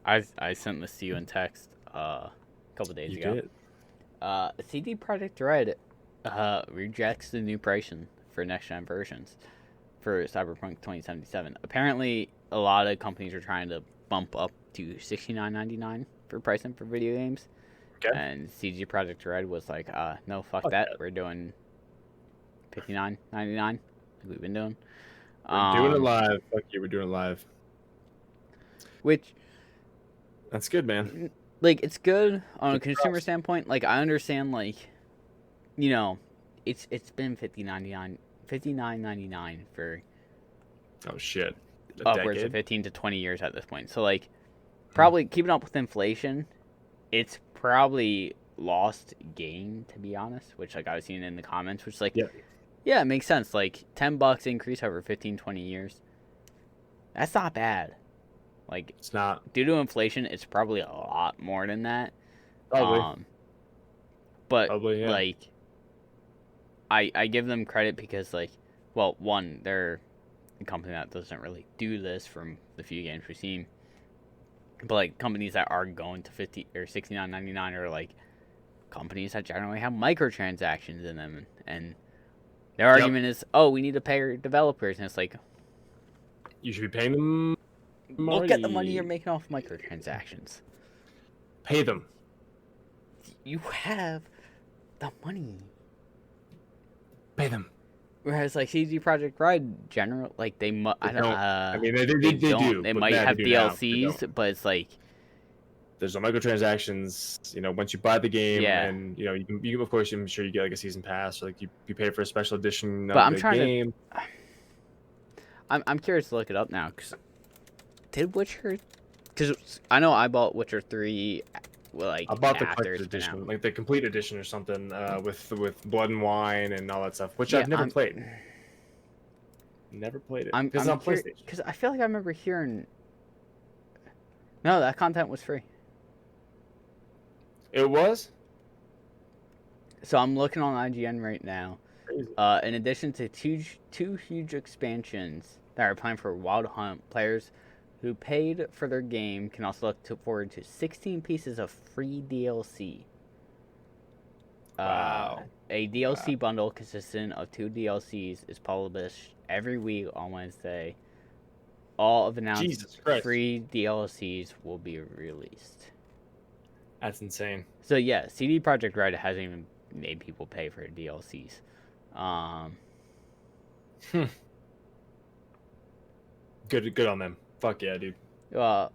[SPEAKER 2] I sent this to you in text a couple days ago.
[SPEAKER 1] Did?
[SPEAKER 2] CD Projekt Red rejects the new pricing for next gen versions for Cyberpunk 2077. Apparently, a lot of companies are trying to bump up to $69.99 for pricing for video games.
[SPEAKER 1] Okay.
[SPEAKER 2] And CD Projekt Red was like, no, fuck that. We're doing $59.99 like we've been doing.
[SPEAKER 1] We're doing it live. Fuck you, we're doing it live.
[SPEAKER 2] Which,
[SPEAKER 1] that's good, man.
[SPEAKER 2] Like, it's good on a consumer standpoint. Like, I understand, like, you know, it's been $59.99 for
[SPEAKER 1] shit,
[SPEAKER 2] upwards of 15 to 20 years at this point. So, like, probably keeping up with inflation, it's probably lost gain, to be honest, which, like, I was seeing in the comments, which, like, yeah, it makes sense. Like, $10 increase over 15, 20 years. That's not bad. Like,
[SPEAKER 1] it's not.
[SPEAKER 2] Due to inflation, it's probably a lot more than that.
[SPEAKER 1] Probably.
[SPEAKER 2] But,
[SPEAKER 1] probably, yeah.
[SPEAKER 2] Like, I give them credit because, like, well, one, they're a company that doesn't really do this from the few games we've seen. But, like, companies that are going to $50 or $69.99 are, like, companies that generally have microtransactions in them. And their argument is, oh, we need to pay our developers. And it's like,
[SPEAKER 1] you should be paying them money.
[SPEAKER 2] Look at the money you're making off microtransactions.
[SPEAKER 1] Pay them.
[SPEAKER 2] You have the money.
[SPEAKER 1] Pay them.
[SPEAKER 2] Whereas, like, CD Projekt Red, general, like, they might.
[SPEAKER 1] I mean, they do.
[SPEAKER 2] They might have DLCs, but it's like
[SPEAKER 1] there's no microtransactions. You know, once you buy the game,
[SPEAKER 2] Yeah.
[SPEAKER 1] and you know, you can of course, I'm sure you get like a season pass, or like you pay for a special edition of
[SPEAKER 2] I'm
[SPEAKER 1] the
[SPEAKER 2] trying
[SPEAKER 1] game.
[SPEAKER 2] I'm curious to look it up now, because did Witcher? Because I know I bought Witcher 3. Well, like,
[SPEAKER 1] I bought the
[SPEAKER 2] after
[SPEAKER 1] collector's
[SPEAKER 2] it's been
[SPEAKER 1] edition,
[SPEAKER 2] out.
[SPEAKER 1] like the complete edition or something, with Blood and Wine and all that stuff, which I've never played. Never played it. Because on PlayStation.
[SPEAKER 2] Because I feel like I remember hearing. No, that content was free.
[SPEAKER 1] It was?
[SPEAKER 2] So I'm looking on IGN right now.
[SPEAKER 1] Crazy.
[SPEAKER 2] In addition to two huge expansions that are planned for Wild Hunt, players who paid for their game can also look forward to 16 pieces of free DLC.
[SPEAKER 1] Wow.
[SPEAKER 2] A DLC bundle consisting of 2 DLCs is published every week on Wednesday. All of announced free DLCs will be released.
[SPEAKER 1] That's insane.
[SPEAKER 2] So yeah, CD Projekt Red hasn't even made people pay for DLCs.
[SPEAKER 1] Good on them. Fuck yeah, dude.
[SPEAKER 2] Well,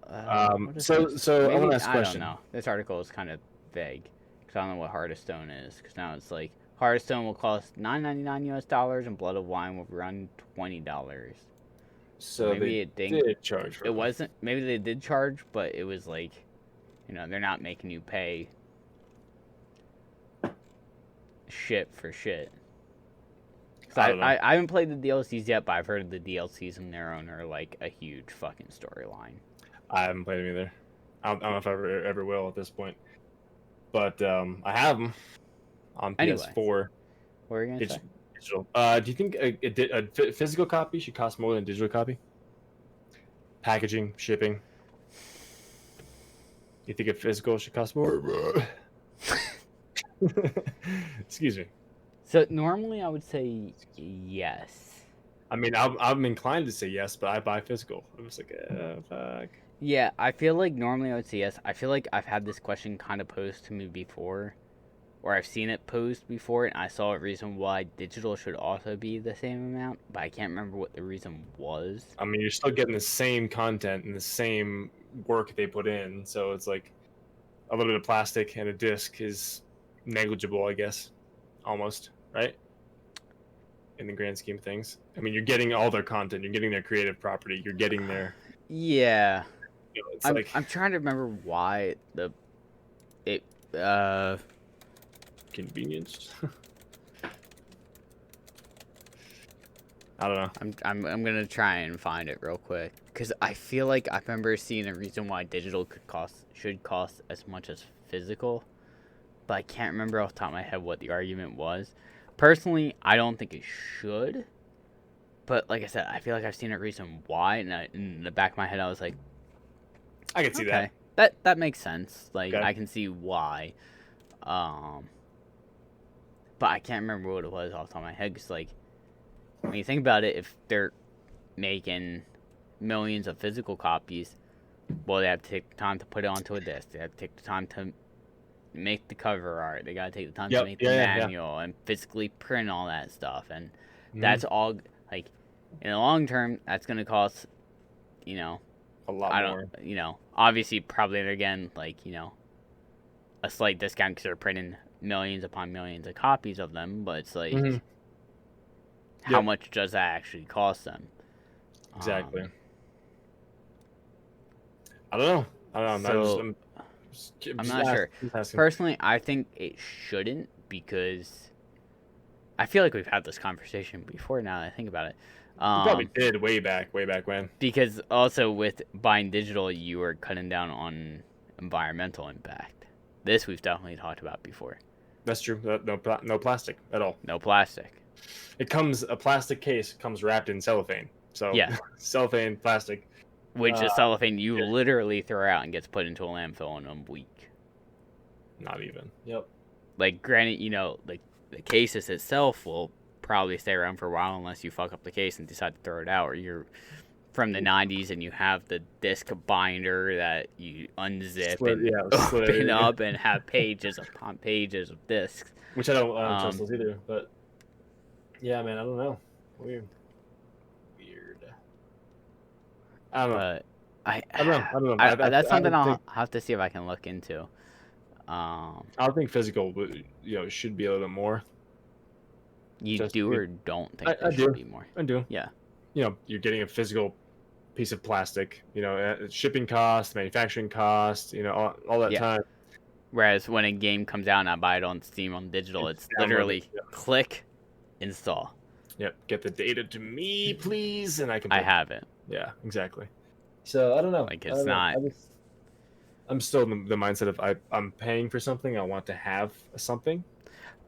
[SPEAKER 1] so maybe, I want to ask a question.
[SPEAKER 2] I don't know. This article is kind of vague because I don't know what Heart of Stone is. Because now it's like Heart of Stone will cost $9.99 and Blood of Wine will run $20.
[SPEAKER 1] So
[SPEAKER 2] maybe
[SPEAKER 1] it did charge.
[SPEAKER 2] It wasn't. Maybe they did charge, but it was like, you know, they're not making you pay shit for shit. I haven't played the DLCs yet, but I've heard the DLCs in their own are like a huge fucking storyline.
[SPEAKER 1] I haven't played them either. I don't know if I ever will at this point. But I have them on PS4.
[SPEAKER 2] What were you gonna say?
[SPEAKER 1] Digital. Do you think a physical copy should cost more than a digital copy? Packaging, shipping. You think a physical should cost more? Excuse me.
[SPEAKER 2] So normally I would say yes.
[SPEAKER 1] I mean, I'm inclined to say yes, but I buy physical. I'm just like, fuck.
[SPEAKER 2] Yeah, I feel like normally I would say yes. I feel like I've had this question kind of posed to me before, or I've seen it posed before, and I saw a reason why digital should also be the same amount, but I can't remember what the reason was.
[SPEAKER 1] I mean, you're still getting the same content and the same work they put in, so it's like, a little bit of plastic and a disc is negligible, I guess, almost, right? In the grand scheme of things. I mean, you're getting all their content, you're getting their creative property, you're getting their.
[SPEAKER 2] Yeah.
[SPEAKER 1] It's
[SPEAKER 2] I'm
[SPEAKER 1] like
[SPEAKER 2] I'm trying to remember why it
[SPEAKER 1] convenience. I don't know.
[SPEAKER 2] I'm gonna try and find it real quick because I feel like I remember seeing a reason why digital should cost as much as physical, but I can't remember off the top of my head what the argument was. Personally, I don't think it should, but like I said, I feel like I've seen a reason why, and in the back of my head, I was like,
[SPEAKER 1] I can see
[SPEAKER 2] okay,
[SPEAKER 1] that.
[SPEAKER 2] that makes sense. Like
[SPEAKER 1] Okay.
[SPEAKER 2] I can see why, but I can't remember what it was off the top of my head because like. When you think about it, if they're making millions of physical copies, well, they have to take the time to put it onto a disc. They have to take the time to make the cover art. They gotta take the time to make the manual and physically print all that stuff. And that's all, like, in the long term, that's gonna cost, you know,
[SPEAKER 1] a lot more.
[SPEAKER 2] You know, obviously, probably again, like, you know, a slight discount because they're printing millions upon millions of copies of them. But it's like.
[SPEAKER 1] Mm-hmm.
[SPEAKER 2] How much does that actually cost them?
[SPEAKER 1] Exactly. I don't know.
[SPEAKER 2] I'm not sure. Personally, I think it shouldn't because I feel like we've had this conversation before now that I think about it.
[SPEAKER 1] We probably did way back when.
[SPEAKER 2] Because also with buying digital, you are cutting down on environmental impact. This we've definitely talked about before.
[SPEAKER 1] That's true. No plastic at all.
[SPEAKER 2] No plastic.
[SPEAKER 1] A plastic case comes wrapped in cellophane. So
[SPEAKER 2] yeah,
[SPEAKER 1] cellophane, plastic.
[SPEAKER 2] Which is cellophane you literally throw out and gets put into a landfill in a week.
[SPEAKER 1] Not even. Yep.
[SPEAKER 2] Like, granted, you know, like the cases itself will probably stay around for a while unless you fuck up the case and decide to throw it out, or you're from the 90s and you have the disc binder that you unzip and open up and have pages upon pages of discs.
[SPEAKER 1] Which I don't trust those either, but yeah, man, I don't know. Weird. I don't know.
[SPEAKER 2] But I don't know. That's something I'll have to see if I can look into.
[SPEAKER 1] I think physical, should be a little bit more.
[SPEAKER 2] You do or don't think there should be more?
[SPEAKER 1] I do.
[SPEAKER 2] Yeah.
[SPEAKER 1] You're getting a physical piece of plastic. Shipping costs, manufacturing costs. All that time.
[SPEAKER 2] Whereas when a game comes out and I buy it on Steam on digital, it's literally click, install.
[SPEAKER 1] Yep. Get the data to me, please, and I can.
[SPEAKER 2] I have it.
[SPEAKER 1] Yeah, exactly. So I don't know.
[SPEAKER 2] Like it's not.
[SPEAKER 1] I'm still in the mindset of I'm paying for something. I want to have something.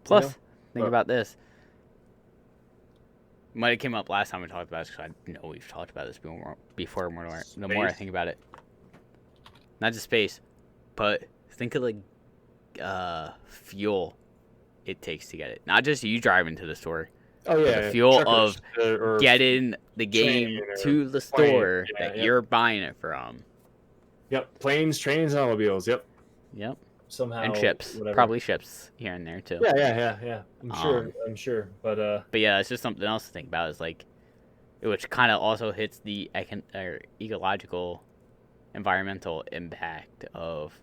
[SPEAKER 2] Plus, think about this. Might have came up last time we talked about this because I know we've talked about this before. The more I think about it, not just space, but think of like fuel it takes to get it. Not just you driving to the store.
[SPEAKER 1] Oh yeah,
[SPEAKER 2] the fuel of getting the game to the store that you're buying it from.
[SPEAKER 1] Yep, planes, trains, and automobiles. Yep. Somehow.
[SPEAKER 2] And ships, probably ships here and there too.
[SPEAKER 1] Yeah. I'm sure, but
[SPEAKER 2] yeah, it's just something else to think about. Is like, which kind of also hits the ecological, environmental impact of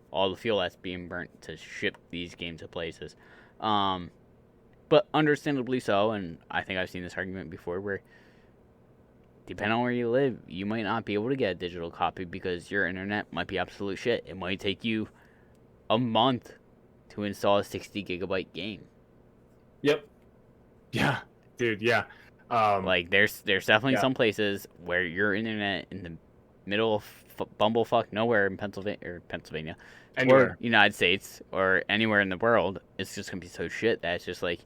[SPEAKER 2] all the fuel that's being burnt to ship these games to places. But understandably so, and I think I've seen this argument before, where depending on where you live, you might not be able to get a digital copy because your internet might be absolute shit. It might take you a month to install a 60 gigabyte game.
[SPEAKER 1] Yep. Yeah, dude. Yeah.
[SPEAKER 2] Like there's definitely some places where your internet in the middle of bumblefuck nowhere in Pennsylvania,
[SPEAKER 1] anywhere.
[SPEAKER 2] Or United States, or anywhere in the world, it's just gonna be so shit that it's just like.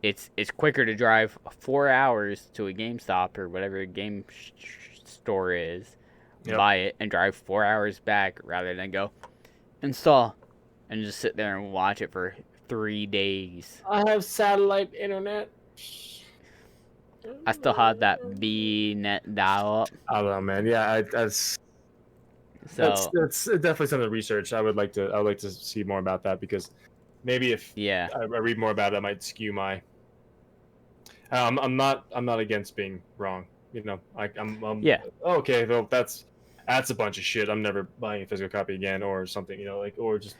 [SPEAKER 2] It's quicker to drive 4 hours to a GameStop or whatever game store is, buy it, and drive 4 hours back rather than go install and just sit there and watch it for 3 days.
[SPEAKER 1] I have satellite internet.
[SPEAKER 2] I still have that VNet dial-up.
[SPEAKER 1] I don't know, man. Yeah, that's definitely something to research. I would like to see more about that because maybe if I read more about it, I might skew my. I'm not against being wrong. I'm okay. Well, that's that's a bunch of shit. I'm never buying a physical copy again, or something, like, or just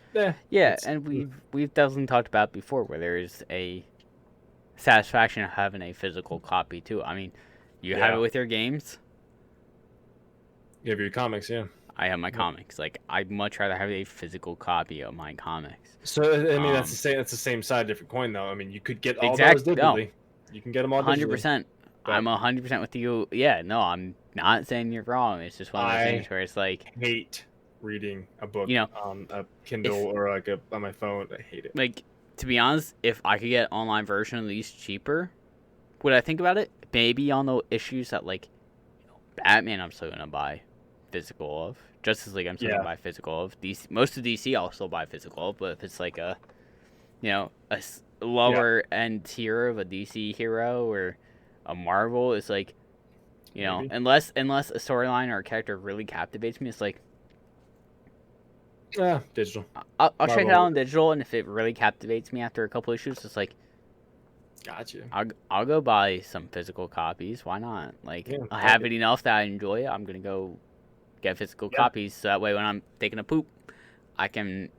[SPEAKER 2] Yeah, and we've definitely talked about it before, where there is a satisfaction of having a physical copy too. I mean, you have it with your games.
[SPEAKER 1] You have your comics, yeah.
[SPEAKER 2] I have my comics. Like, I'd much rather have a physical copy of my comics.
[SPEAKER 1] So I mean, that's the same. That's the same side, different coin, though. I mean, you could get all those digitally. No. You can get them all
[SPEAKER 2] 100%. I'm 100% with you. Yeah, no, I'm not saying you're wrong. It's just one of those things where it's like,
[SPEAKER 1] hate reading a book on a Kindle or like on my phone. I hate it.
[SPEAKER 2] Like, to be honest, if I could get an online version at least cheaper, would I think about it? Maybe on the issues that, like, Batman I'm still gonna buy physical of. Justice League I'm still gonna buy physical of. DC, most of DC I'll still buy physical of, but if it's like a lower end tier of a DC hero or a Marvel, it's like, unless a storyline or a character really captivates me, it's like,
[SPEAKER 1] digital.
[SPEAKER 2] I'll check it out on digital, and if it really captivates me after a couple issues, it's like,
[SPEAKER 1] gotcha.
[SPEAKER 2] I'll go buy some physical copies. Why not? Like, I have it enough that I enjoy it. I'm gonna go get physical copies, so that way when I'm taking a poop, I can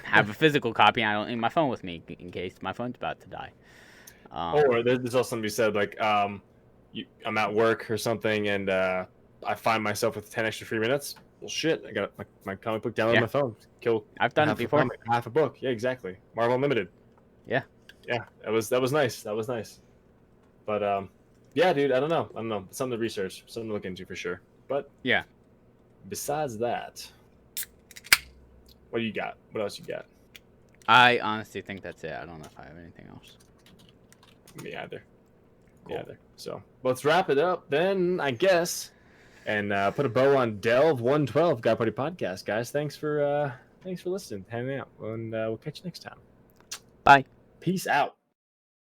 [SPEAKER 2] have a physical copy, and I don't need my phone with me in case my phone's about to die.
[SPEAKER 1] Or there's also something to be said, like, I'm at work or something, and I find myself with 10 extra free minutes. Well, shit, I got my comic book downloaded on my phone.
[SPEAKER 2] I've done it before.
[SPEAKER 1] Half a book. Yeah, exactly. Marvel Unlimited.
[SPEAKER 2] Yeah.
[SPEAKER 1] Yeah, that was nice. That was nice. But yeah, dude, I don't know. Something to research, something to look into for sure. But
[SPEAKER 2] yeah.
[SPEAKER 1] Besides that, what do you got? What else you got?
[SPEAKER 2] I honestly think that's it. I don't know if I have anything else.
[SPEAKER 1] Me either. Cool. Me either. So let's wrap it up then, I guess, and put a bow on Delve 112 Guy Party Podcast, guys. Thanks for listening, hanging out, and we'll catch you next time.
[SPEAKER 2] Bye.
[SPEAKER 1] Peace out.